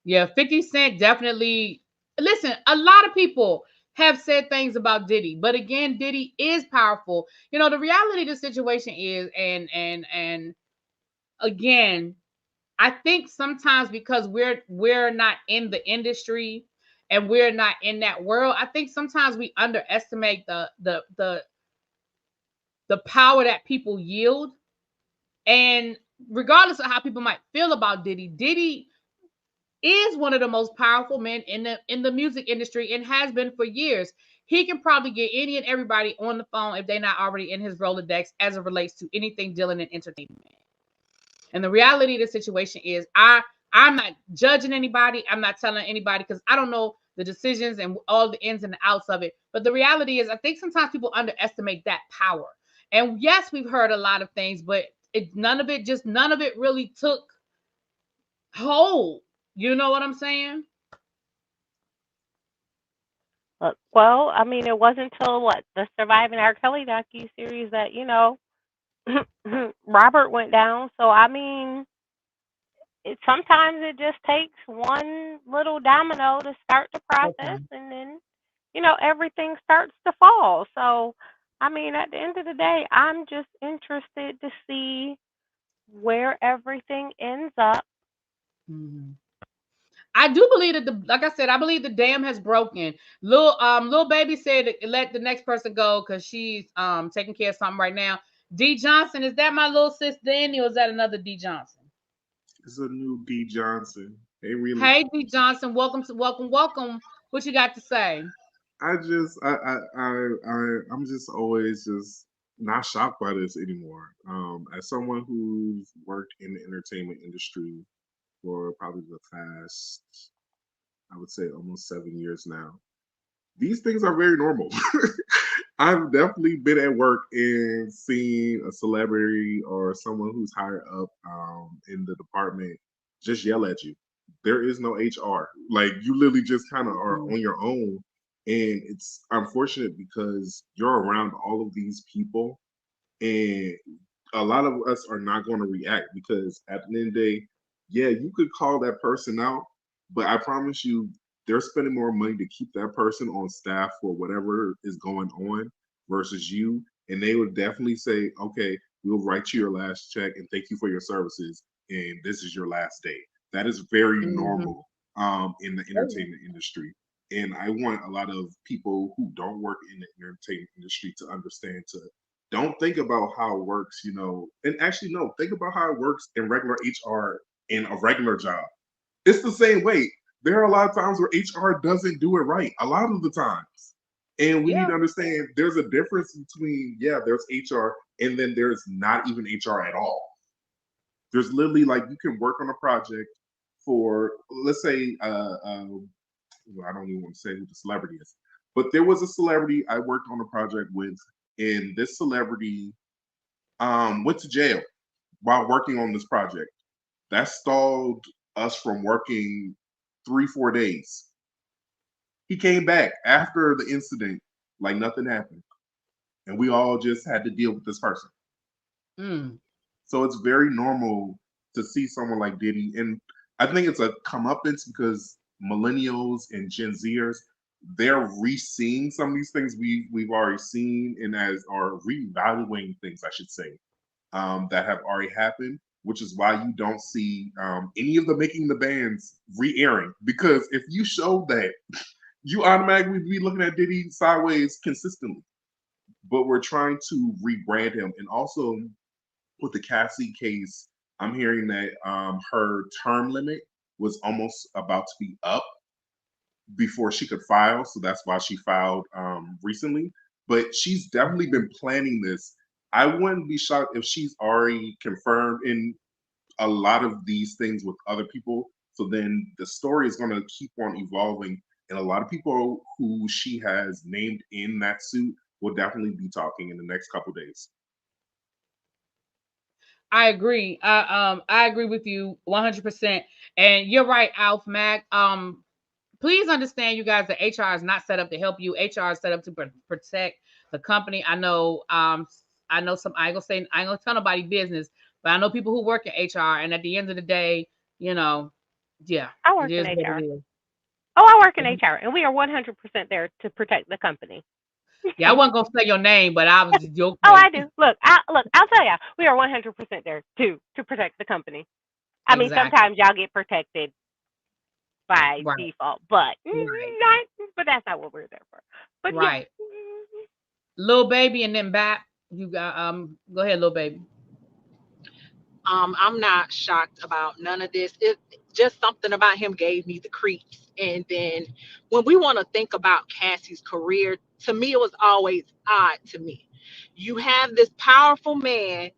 Yeah, 50 Cent definitely. Listen, a lot of people have said things about Diddy, but again, Diddy is powerful. The reality of the situation is, and again, I think sometimes because we're not in the industry and we're not in that world, I think sometimes we underestimate the power that people yield. And regardless of how people might feel about Diddy, Diddy is one of the most powerful men in the music industry and has been for years. He can probably get any and everybody on the phone if they're not already in his Rolodex as it relates to anything dealing in entertainment. And the reality of the situation is, I'm not judging anybody. I'm not telling anybody because I don't know the decisions and all the ins and the outs of it. But the reality is, I think sometimes people underestimate that power. And yes, we've heard a lot of things, but none of it really took hold. You know what I'm saying? Well, I mean, it wasn't until what the Surviving R. Kelly docu series that Robert went down. So I mean, sometimes it just takes one little domino to start the process, Okay. and then everything starts to fall. So I mean, at the end of the day, I'm just interested to see where everything ends up. Mhm. I do believe that like I said, I believe the dam has broken. Little baby said let the next person go because she's taking care of something right now. D Johnson, is that my little sis Danny, or is that another D Johnson? It's a new D Johnson. Hey, really? Hey D Johnson, welcome. What you got to say? I just, I'm just always just not shocked by this anymore. As someone who's worked in the entertainment industry for probably the past, I would say, almost 7 years now, these things are very normal. I've definitely been at work and seen a celebrity or someone who's higher up in the department just yell at you. There is no HR. Like you literally just kind of are Mhm. on your own. And it's unfortunate because you're around all of these people and a lot of us are not going to react because at the end of the day, yeah, you could call that person out, but I promise you, they're spending more money to keep that person on staff for whatever is going on versus you. And they would definitely say, okay, we'll write you your last check and thank you for your services. And this is your last day. That is very Mhm. normal in the entertainment industry. And I want a lot of people who don't work in the entertainment industry to understand to don't think about how it works, and actually no, think about how it works in regular HR in a regular job. It's the same way. There are a lot of times where HR doesn't do it right, a lot of the times. And we need Yeah. to understand there's a difference between, there's HR and then there's not even HR at all. There's literally like you can work on a project for, let's say, well, I don't even want to say who the celebrity is, but there was a celebrity I worked on a project with, and this celebrity went to jail while working on this project. That stalled us from working 3-4 days. He came back after the incident like nothing happened, and we all just had to deal with this person. Mm. So it's very normal to see someone like Diddy, and I think it's a comeuppance because millennials and Gen Zers, they're re-seeing some of these things we've already seen, and as are reevaluating things, I should say, that have already happened. Which is why you don't see any of the Making the Bands re-airing, because if you show that, you automatically be looking at Diddy sideways consistently. But we're trying to rebrand him, and also with the Cassie case, I'm hearing that her term limit was almost about to be up before she could file, so that's why she filed recently. But she's definitely been planning this. I wouldn't be shocked if she's already confirmed in a lot of these things with other people. So then the story is going to keep on evolving, and a lot of people who she has named in that suit will definitely be talking in the next couple days. I agree. I agree with you 100%. And you're right, Alf Mac. Please understand, you guys, that HR is not set up to help you. HR is set up to protect the company. I know some. I ain't gonna tell nobody business, but I know people who work in HR, and at the end of the day, you know, yeah, I it work in is what it HR. is. Oh, I work in HR, and we are 100% there to protect the company. Yeah, I wasn't gonna say your name, but I was just Oh, okay. I do. Look. I'll tell you, we are 100% there to protect the company. I mean, Exactly. sometimes y'all get protected by Right. default, but Right. not. But that's not what we're there for. But yeah, Right. Little baby, and then Bap. You got Go ahead, little baby. I'm not shocked about none of this. It just something about him gave me the creeps. And then when we want to think about Cassie's career, to me it was always odd to me. You have this powerful man.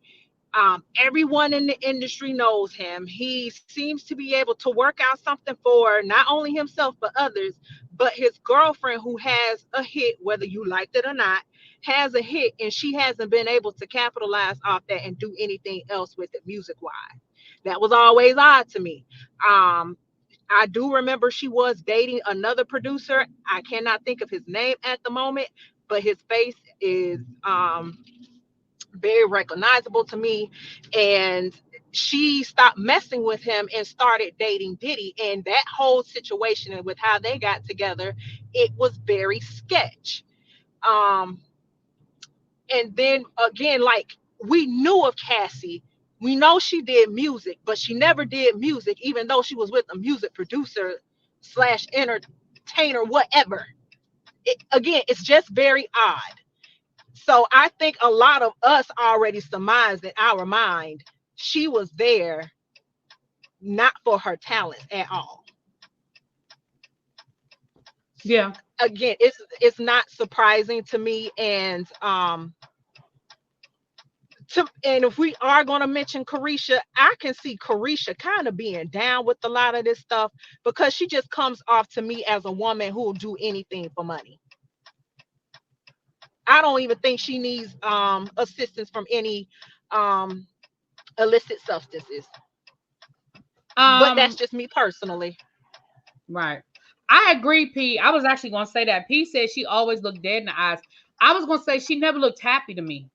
Everyone in the industry knows him. He seems to be able to work out something for not only himself but others. But his girlfriend, who has a hit, whether you liked it or not, has a hit, and she hasn't been able to capitalize off that and do anything else with it music wise. That was always odd to me. Um, I do remember she was dating another producer. I cannot think of his name at the moment, but his face is very recognizable to me. And she stopped messing with him and started dating Diddy. And that whole situation and with how they got together, it was very sketch. Um, and then again, like, we knew of Cassie. We know she did music, but she never did music, even though she was with a music producer slash entertainer, whatever. Again, it's just very odd. So I think a lot of us already surmised in our mind she was there not for her talent at all. Yeah. Again, it's not surprising to me. And and if we are going to mention Carisha, I can see Carisha kind of being down with a lot of this stuff because she just comes off to me as a woman who will do anything for money. I don't even think she needs assistance from any um illicit substances. But that's Um. just me personally. Right. I agree, P. I was actually gonna say that. P said she always looked dead in the eyes. I was gonna say she never looked happy to me.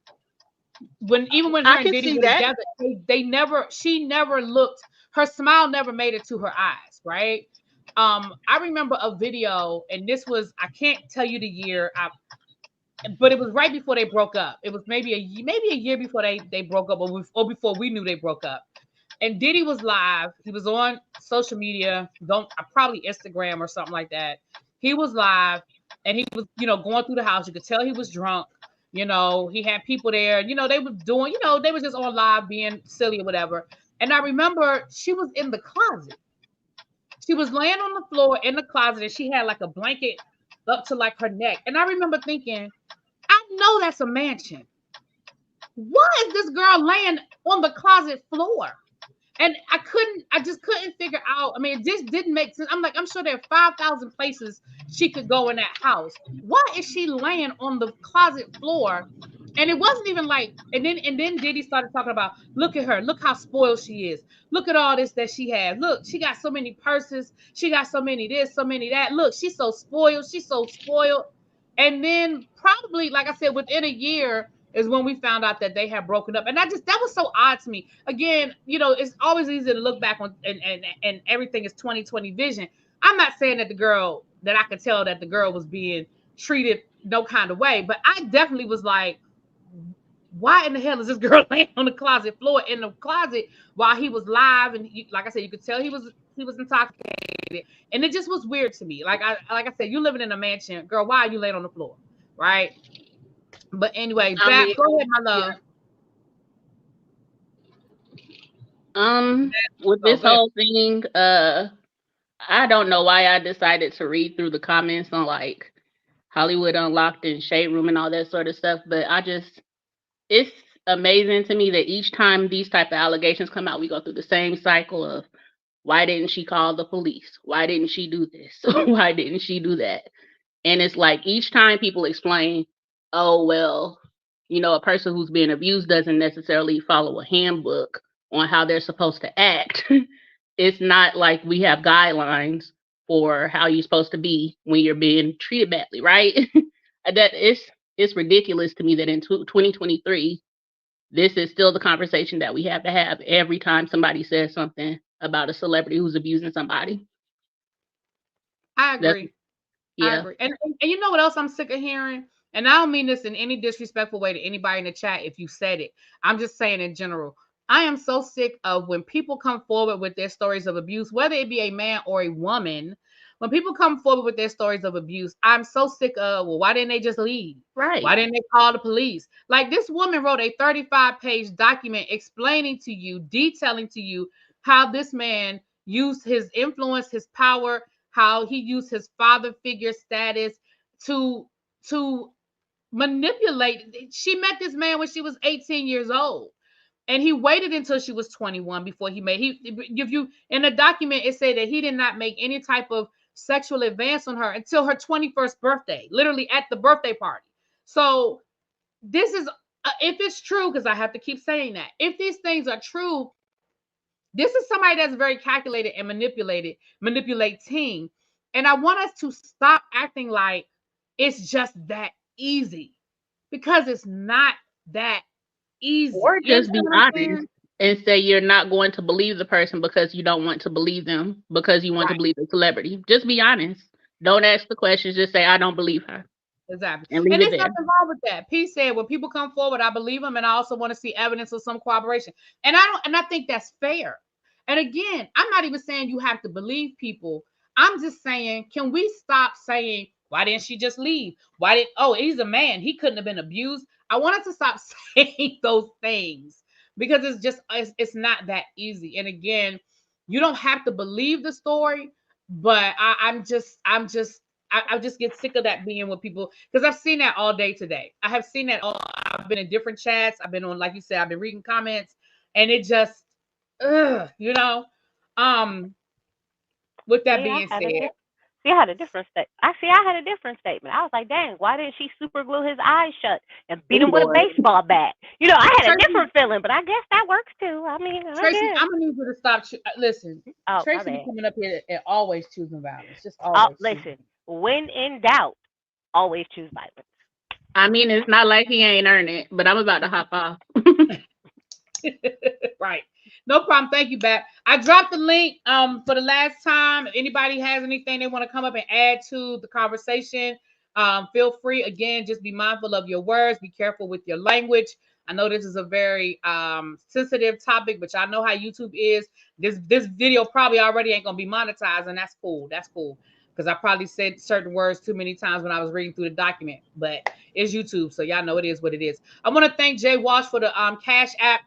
Even when her I and can Diddy see were that. together, they never, she never looked, her smile never made it to her eyes, right? I remember a video, and this was, I can't tell you the year, but it was right before they broke up. It was maybe a year before they broke up, or before we knew they broke up. And Diddy was live. He was on social media, don't probably Instagram or something like that. He was live, and he was, going through the house. You could tell he was drunk. You know, he had people there. You know, they were doing. You know, they were just on live being silly or whatever. And I remember she was in the closet. She was laying on the floor in the closet, and she had like a blanket up to like her neck. And I remember thinking, I know that's a mansion. Why is this girl laying on the closet floor? And I just couldn't figure out. I mean, it just didn't make sense. I'm like, I'm sure there are 5,000 places she could go in that house. Why is she laying on the closet floor? And it wasn't even like, and then Diddy started talking about, look at her, look how spoiled she is. Look at all this that she has. Look, she got so many purses, she got so many this, so many that. Look, she's so spoiled, she's so spoiled. And then probably, like I said, within a year, is when we found out that they had broken up. And that was so odd to me. Again, you know, it's always easy to look back on and everything is 2020 vision. I'm not saying that I could tell that the girl was being treated no kind of way, but I definitely was like, why in the hell is this girl laying on the closet floor in the closet while he was live? And like I said, you could tell he was intoxicated, and it just was weird to me. Like I said, you living in a mansion, girl. Why are you laying on the floor, right? But anyway, go ahead, my love. With this whole thing, I don't know why I decided to read through the comments on like Hollywood Unlocked and Shade Room and all that sort of stuff, but it's amazing to me that each time these type of allegations come out, we go through the same cycle of why didn't she call the police? Why didn't she do this? Why didn't she do that? And it's like each time people explain, oh, well, you know, a person who's being abused doesn't necessarily follow a handbook on how they're supposed to act. It's not like we have guidelines for how you're supposed to be when you're being treated badly, right? That it's ridiculous to me that in 2023, this is still the conversation that we have to have every time somebody says something about a celebrity who's abusing somebody. I agree. I agree. And you know what else I'm sick of hearing? And I don't mean this in any disrespectful way to anybody in the chat if you said it. I'm just saying in general. I am so sick of when people come forward with their stories of abuse, whether it be a man or a woman. When people come forward with their stories of abuse, I'm so sick of, well, why didn't they just leave? Right. Why didn't they call the police? Like this woman wrote a 35-page document explaining to you, detailing to you how this man used his influence, his power, how he used his father figure status to manipulate. She met this man when she was 18 years old. And he waited until she was 21 before if you in the document, it said that he did not make any type of sexual advance on her until her 21st birthday, literally at the birthday party. So this is, if it's true, because I have to keep saying that, if these things are true, this is somebody that's very calculated and manipulating. And I want us to stop acting like it's just that easy, because it's not that easy. Or just be honest and say you're not going to believe the person because you don't want to believe them, because you want to believe the celebrity. Just be honest. Don't ask the questions. Just say, I don't believe her. Exactly. And there's nothing wrong with that. P said, when people come forward, I believe them, and I also want to see evidence of some cooperation. And I think that's fair. And again, I'm not even saying you have to believe people. I'm just saying, can we stop saying, why didn't she just leave? He's a man, he couldn't have been abused. I want us to stop saying those things, because it's not that easy. And again, you don't have to believe the story, but I just get sick of that being with people, because I've seen that all day today. I've been in different chats. I've been on, like you said, I've been reading comments, and it just, you know, with that being said. I had a different statement. I had a different statement. I was like, dang, why didn't she super glue his eyes shut and beat him with a baseball bat? You know, I had a different feeling, but I guess that works too. I mean, Tracy, I'm gonna need you to stop. Listen, Tracy coming up here and always choosing violence. Just always. Listen, when in doubt, always choose violence. I mean, it's not like he ain't earned it, but I'm about to hop off. Right. No problem. Thank you, Bap. I dropped the link for the last time. If anybody has anything they want to come up and add to the conversation, feel free. Again, just be mindful of your words. Be careful with your language. I know this is a very sensitive topic, but y'all know how YouTube is. This video probably already ain't gonna be monetized, and that's cool. That's cool. because I probably said certain words too many times when I was reading through the document. But it's YouTube, so y'all know it is what it is. I want to thank Jay Wash for the Cash App.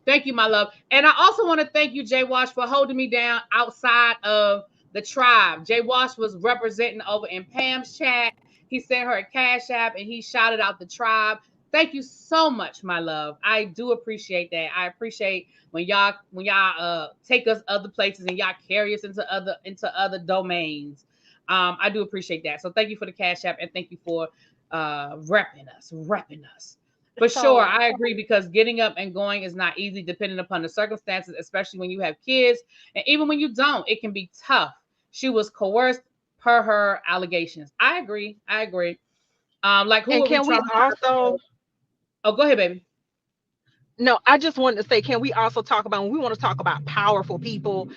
Thank you, my love. And I also want to thank you, Jay Wash, for holding me down outside of the tribe. Jay Wash was representing over in Pam's chat. He sent her a Cash App and he shouted out the tribe. Thank you so much, my love. I do appreciate that. I appreciate when y'all take us other places and y'all carry us into other domains. I do appreciate that. So thank you for the Cash App and thank you for repping us. For sure, I agree, because getting up and going is not easy depending upon the circumstances, especially when you have kids. And even when you don't, it can be tough. She was coerced per her allegations. I agree. Like who And are we can we also? Oh, go ahead, baby. No, I just wanted to say, can we also talk about, when we want to talk about powerful people,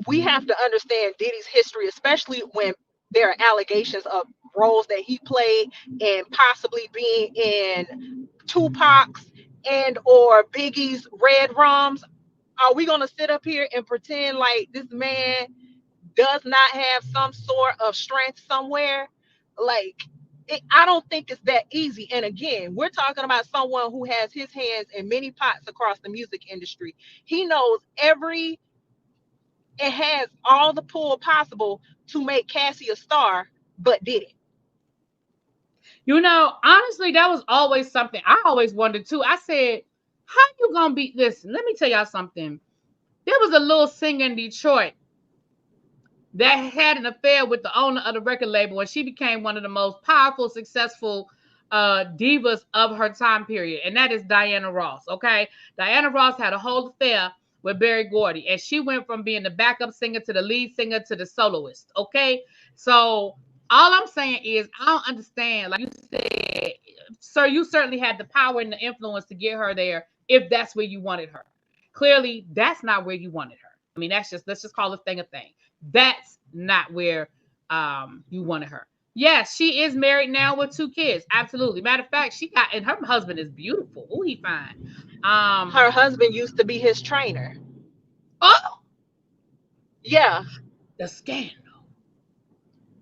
we have to understand Diddy's history, especially when there are allegations of roles that he played and possibly being in Tupac's and or Biggie's Red Rums. Are we going to sit up here and pretend like this man does not have some sort of strength somewhere? Like, I don't think it's that easy. And again, we're talking about someone who has his hands in many pots across the music industry. He knows it has all the pull possible to make Cassie a star, but did it? You know, honestly, that was always something I always wondered too. I said, how you gonna beat this? Let me tell y'all something. There was a little singer in Detroit that had an affair with the owner of the record label, and she became one of the most powerful, successful divas of her time period, and that is Diana Ross. Okay, Diana Ross had a whole affair with Berry Gordy, and she went from being the backup singer to the lead singer to the soloist. Okay, so all I'm saying is I don't understand. Like you said, sir, you certainly had the power and the influence to get her there if that's where you wanted her. Clearly, that's not where you wanted her. I mean, let's just call this thing a thing. That's not where you wanted her. Yes, she is married now with 2 kids. Absolutely. Matter of fact, and her husband is beautiful. Oh, he fine. Her husband used to be his trainer. Oh, Yeah. the scandal.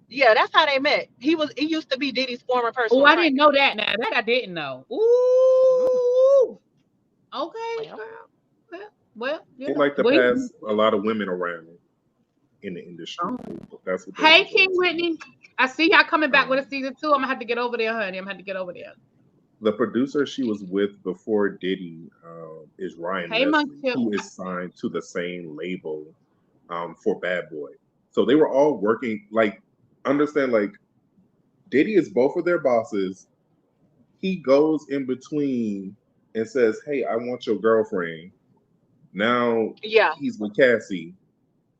Yeah, that's how they met. He used to be Diddy's former Oh, personal I trainer. didn't know that. Now that I didn't know. Ooh. Okay, Well, girl. Well, They like to pass a lot of women around in the industry. That's what they Hey, do. King Whitney. I see y'all coming back with a Um, season 2. I'm gonna have to get over there, honey. I'm gonna have to get over there. the producer she was with before Diddy is Ryan Hey, Leslie, Monkey. who is signed to the same label for Bad Boy. So they were all working, like, understand, like, Diddy is both of their bosses. He goes in between and says, "Hey, I want your girlfriend." Now Yeah. he's with Cassie,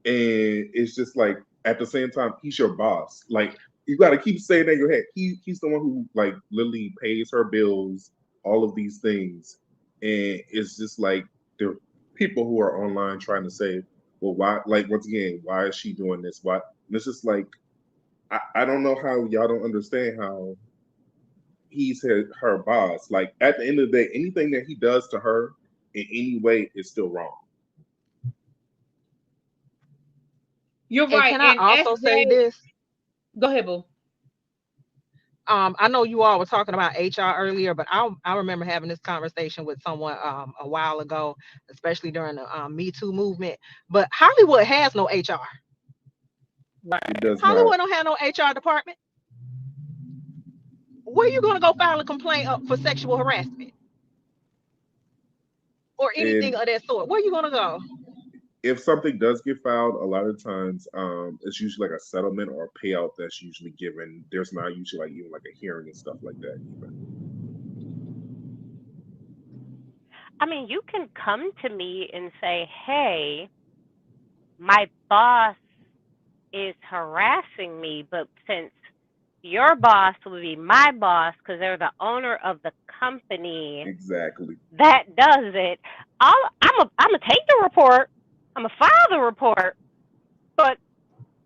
and it's just like at the same time he's your boss. Like you got to keep saying that in your head. He's the one who like literally pays her bills, all of these things, and it's just like there are people who are online trying to say, "Well, why?" Like once again, why is she doing this? Why? And it's just like I don't know how y'all don't understand how he's her boss. Like at the end of the day, anything that he does to her in any way is still wrong. You're And right. can I And also say SJ, this? go ahead, boo. I know you all were talking about HR earlier, but I remember having this conversation with someone a while ago, especially during the Me Too movement. But Hollywood has no HR. It does not. Hollywood don't have no HR department. Where you gonna go file a complaint for sexual harassment or anything And of that sort? Where you gonna go? if something does get filed, a lot of times it's usually like a settlement or a payout that's usually given. There's not usually like even like a hearing and stuff like that. I mean, you can come to me and say, "Hey, my boss is harassing me," but since your boss would be my boss because they're the owner of the company Exactly. that does it, I'm a take the report, I'm a file the report, but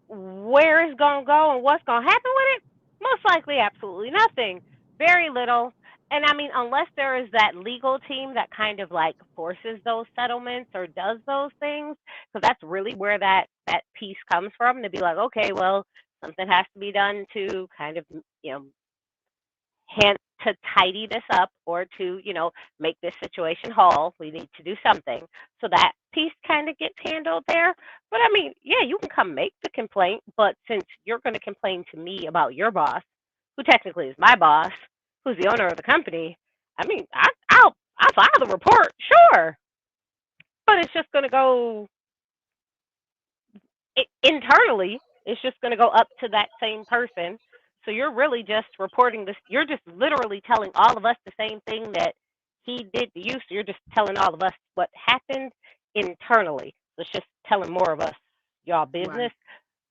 where it's gonna go and what's gonna happen with it, most likely absolutely nothing, very little. And I mean, unless there is that legal team that kind of like forces those settlements or does those things, because that's really where that piece comes from, to be like, okay, well, Something has to be done to kind of, hint to tidy this up or to, make this situation whole. We need to do something. So that piece kind of gets handled there. But I mean, yeah, you can come make the complaint, but since you're going to complain to me about your boss, who technically is my boss, who's the owner of the company, I mean, I'll file the report, sure, but it's just going to go internally. It's just going to go up to that same person. So you're really just reporting this. You're just literally telling all of us the same thing that he did to you. So you're just telling all of us what happened internally. So it's just telling more of us y'all business, Right.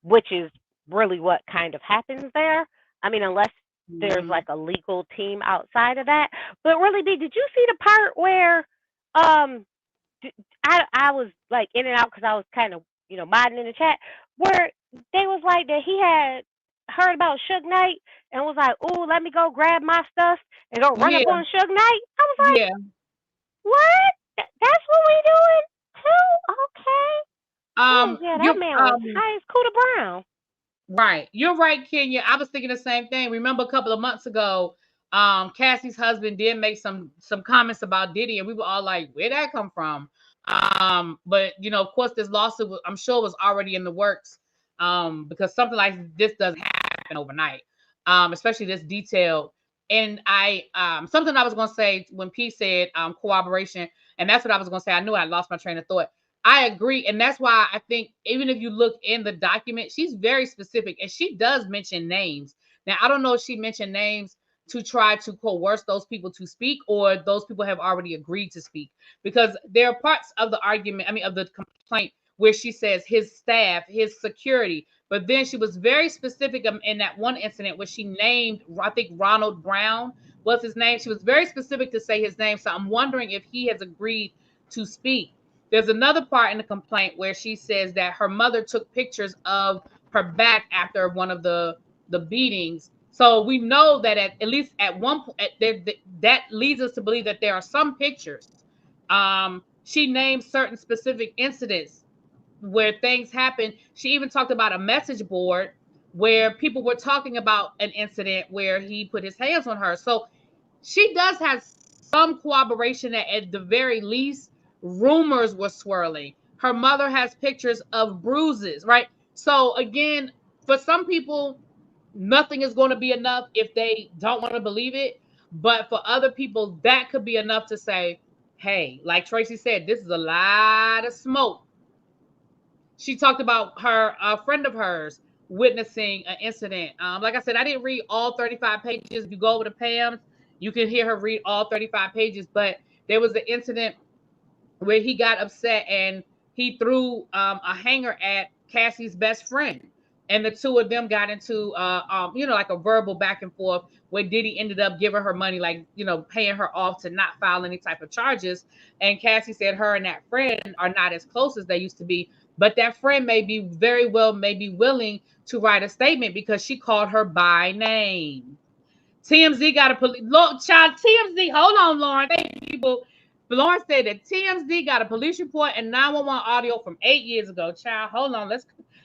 which is really what kind of happens there. I mean, unless there's like a legal team outside of that. But really, did you see the part where um I was like in and out because I was kind of modding in the chat where they was like that he had heard about Suge Knight and was like, "Ooh, let me go grab my stuff and go run Yeah, up on Suge Knight." I was like, yeah. "What? That's what we doing too? Okay." Oh yeah, that You man was high as Cooter Brown. right. You're right, Kenya. I was thinking the same thing. Remember a couple of months ago, Cassie's husband did make some comments about Diddy, and we were all like, "Where'd that come from?" But of course, this lawsuit, I'm sure, was already in the works. Because something like this doesn't happen overnight. Especially this detailed. And something I was gonna say when P said cooperation, and that's what I was gonna say. I knew I lost my train of thought. I agree, and that's why I think even if you look in the document, she's very specific, and she does mention names. Now, I don't know if she mentioned names to try to coerce those people to speak, or those people have already agreed to speak, because there are parts of the argument, I mean, of the complaint, where she says his staff, his security, but then she was very specific in that one incident where she named, I think Ronald Brown was his name. She was very specific to say his name, so I'm wondering if he has agreed to speak. There's another part in the complaint where she says that her mother took pictures of her back after one of the beatings. So we know that at least at one point, that leads us to believe that there are some pictures. She named certain specific incidents where things happen. She even talked about a message board where people were talking about an incident where he put his hands on her. So she does have some corroboration that at the very least rumors were swirling. Her mother has pictures of bruises, right? So again, for some people, nothing is going to be enough if they don't want to believe it. But for other people, that could be enough to say, hey, like Tracy said, this is a lot of smoke. She talked about a friend of hers witnessing an incident. Like I said, I didn't read all 35 pages. If you go over to Pam's, you can hear her read all 35 pages. But there was an incident where he got upset and he threw a hanger at Cassie's best friend. And the two of them got into, like a verbal back and forth where Diddy ended up giving her money, like, paying her off to not file any type of charges. And Cassie said her and that friend are not as close as they used to be. But that friend may be willing to write a statement because she called her by name. TMZ got a police look, child. TMZ, hold on, Lauren. Thank you, boo. Lauren said that TMZ got a police report and 911 audio from 8 years ago. Child, hold on.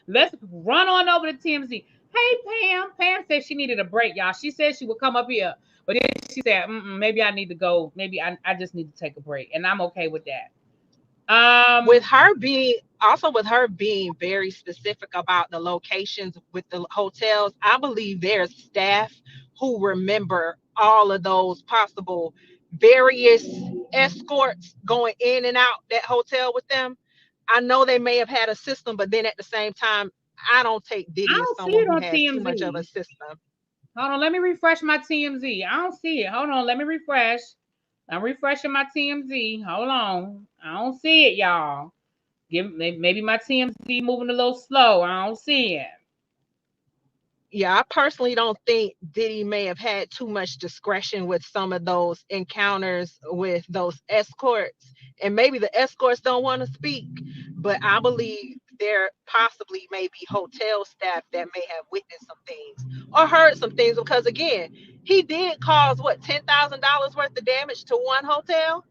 Let's run on over to TMZ. Hey, Pam. Pam said she needed a break, y'all. She said she would come up here, but then she said, maybe I need to go. Maybe I just need to take a break, and I'm okay with that. With her being very specific about the locations with the hotels, I believe there's staff who remember all of those possible various escorts going in and out that hotel with them. I know they may have had a system, but then at the same time, I don't take I Diddy as don't see someone it who on has too much of a TMZ. system. Hold on, let me refresh my TMZ. I don't see it. Hold on, let me refresh. I'm refreshing my TMZ. Hold on. I don't see it, y'all. Maybe my TMZ moving a little slow. I don't see it. Yeah, I personally don't think Diddy may have had too much discretion with some of those encounters with those escorts. And maybe the escorts don't want to speak, but I believe there possibly may be hotel staff that may have witnessed some things or heard some things because, again, he did cause what, $10,000 worth of damage to one hotel?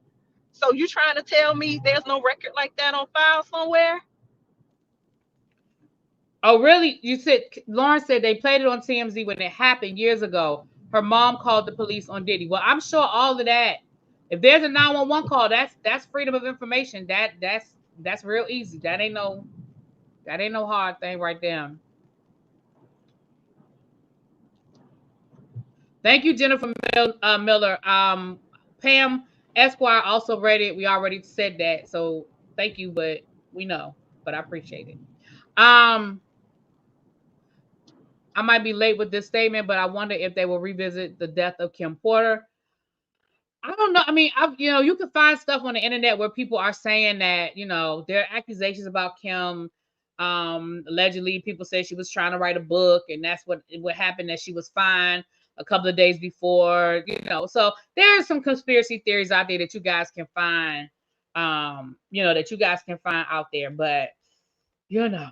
So you trying to tell me there's no record like that on file somewhere? Oh, really? You said Lauren said they played it on TMZ when it happened years ago. Her mom called the police on Diddy. Well, I'm sure all of that. If there's a 911 call, that's freedom of information. That's real easy. That ain't no hard thing right there. Thank you, Jennifer Miller. Pam Esquire also read it. We already said that, so thank you, but we know, but I appreciate it. Um, I might be late with this statement, but I wonder if they will revisit the death of Kim Porter. I don't know. I mean, you can find stuff on the internet where people are saying that, there are accusations about Kim. Allegedly, people say she was trying to write a book, and that's what happened. That she was fine a couple of days before. So there are some conspiracy theories out there that you guys can find. That you guys can find out there, but you know.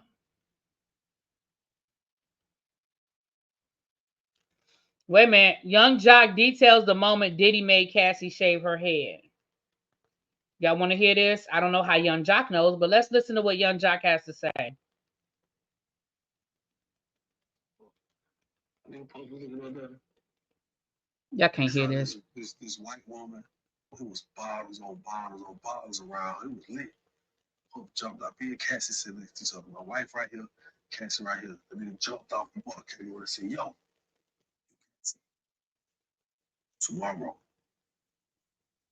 Wait a minute. Young Jock details the moment Diddy made Cassie shave her head. Y'all want to hear this? I don't know how Young Jock knows, but let's listen to what Young Jock has to say. Y'all can't hear this. This white woman who was bottles on bottles on bottles around. It was lit. Hope jumped up here. Cassie said, "Listen, my wife right here, Cassie right here." And then jumped off the bar. Came over and said, "Yo, tomorrow,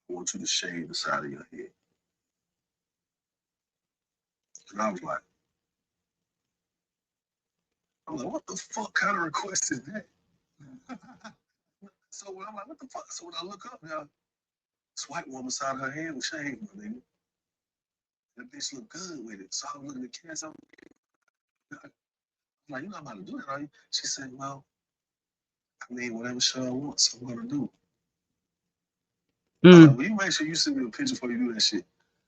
I want you to shave the side of your head." And I was like, what the fuck kind of request is that? So when I'm like, what the fuck? So when I look up now, this white woman side of her head was shaved, my nigga. That bitch looked good with it. So I was looking at Cassie. I'm like, "You know how to do that, are you?" She said, "Well, I mean, whatever Sean wants, I'm gonna do." I'm like, "Well, you make sure you send me a picture before you do that shit."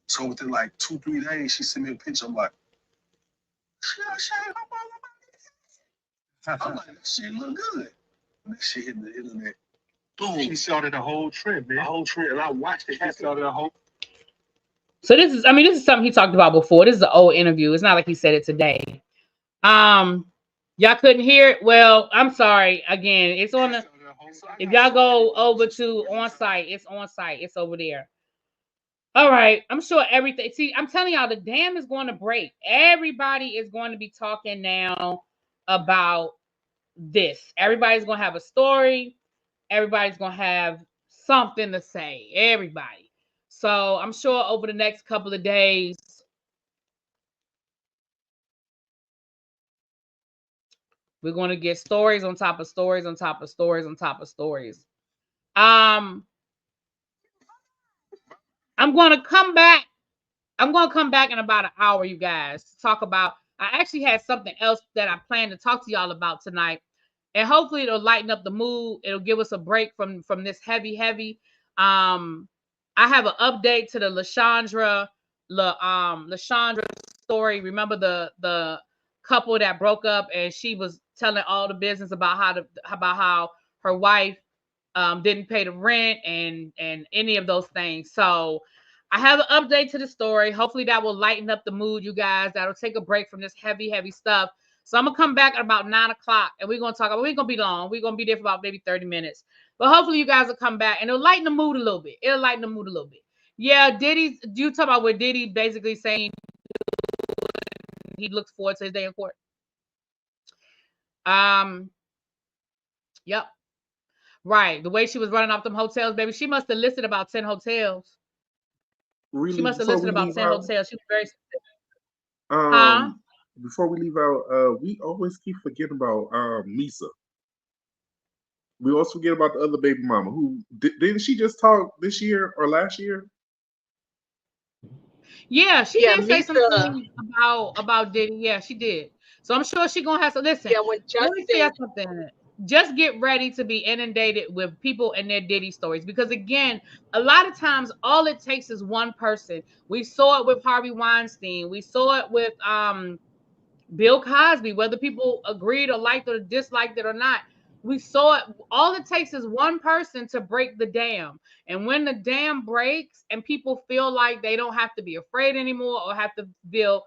So within like 2-3 days, she sent me a picture. I'm like, I'm like, that shit look good. And that shit hit the internet. Boom. She started the whole trend, man. The whole trend. And I watched it. She started the whole. So this is something he talked about before. This is an old interview. It's not like he said it today. Y'all couldn't hear it. Well, I'm sorry. Again, it's on the. If y'all go over to on site, it's on site. It's over there. All right. I'm sure everything. See, I'm telling y'all, the dam is going to break. Everybody is going to be talking now about this. Everybody's going to have a story. Everybody's going to have something to say. Everybody. So I'm sure over the next couple of days, we're going to get stories on top of stories on top of stories on top of stories. I'm going to come back. I'm going to come back in about an hour, you guys, to talk about. I actually had something else that I plan to talk to y'all about tonight. And hopefully it'll lighten up the mood. It'll give us a break from this heavy. I have an update to the Lashandra story. Remember the couple that broke up, and she was telling all the business about how her wife didn't pay the rent and any of those things. So I have an update to the story. Hopefully that will lighten up the mood, you guys. That'll take a break from this heavy stuff. So I'm gonna come back at about 9 o'clock, and we're gonna talk about. We're gonna be long. We're gonna be there for about maybe 30 minutes. But hopefully you guys will come back, and it'll lighten the mood a little bit. Yeah, Diddy's. You talk about what Diddy basically saying he looks forward to his day in court. Yep. Right. The way she was running off them hotels, baby. She must have listed about 10 hotels. Really, she must have listed about 10 hotels. She was very specific. Before we leave out, we always keep forgetting about Misa. We also forget about the other baby mama who didn't she just talk this year or last year? Yeah, she did say something about Diddy. Yeah, she did. So I'm sure she's gonna have to listen. Yeah, when let me tell you something. Just get ready to be inundated with people and their Diddy stories, because again, a lot of times all it takes is one person. We saw it with Harvey Weinstein. We saw it with Bill Cosby, whether people agreed or liked or disliked it or not. We saw it. All it takes is one person to break the dam. And when the dam breaks and people feel like they don't have to be afraid anymore or have to feel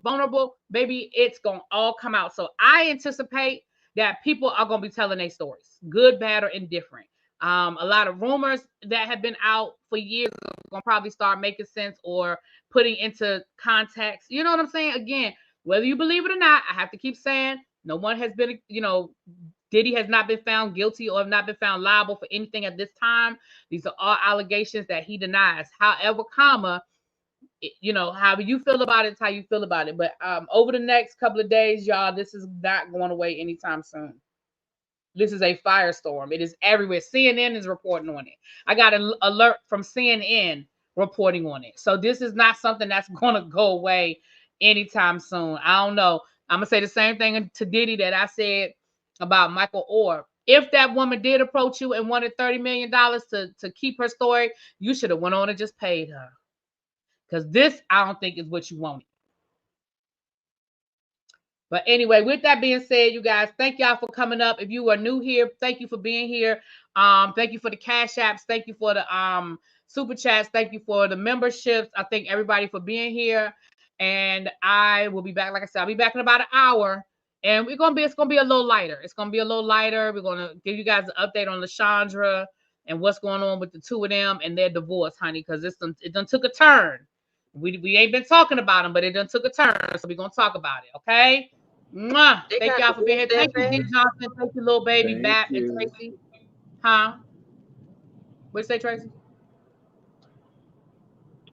vulnerable, baby, it's gonna all come out. So I anticipate that people are gonna be telling their stories, good, bad, or indifferent. A lot of rumors that have been out for years are gonna probably start making sense or putting into context. You know what I'm saying? Again, whether you believe it or not, I have to keep saying no one has been, Diddy has not been found guilty or have not been found liable for anything at this time. These are all allegations that he denies. However, however you feel about it, it's how you feel about it. But over the next couple of days, y'all, this is not going away anytime soon. This is a firestorm. It is everywhere. CNN is reporting on it. I got an alert from CNN reporting on it. So this is not something that's going to go away anytime soon. I don't know. I'm going to say the same thing to Diddy that I said about Michael Orr. If that woman did approach you and wanted $30 million to keep her story, you should have went on and just paid her. Because this, I don't think, is what you wanted. But anyway, with that being said, you guys, thank y'all for coming up. If you are new here, thank you for being here. Thank you for the cash apps. Thank you for the super chats. Thank you for the memberships. I thank everybody for being here. And I will be back. Like I said, I'll be back in about an hour. And it's gonna be a little lighter. It's gonna be a little lighter. We're gonna give you guys an update on LaShondra and what's going on with the two of them and their divorce, honey, because it done took a turn. We ain't been talking about them, but it done took a turn. So we're gonna talk about it, okay? Mwah. Thank y'all for being here. Thank you, D. Johnson. Thank you, little baby, Bat and Tracy. Huh? What'd you say, Tracy?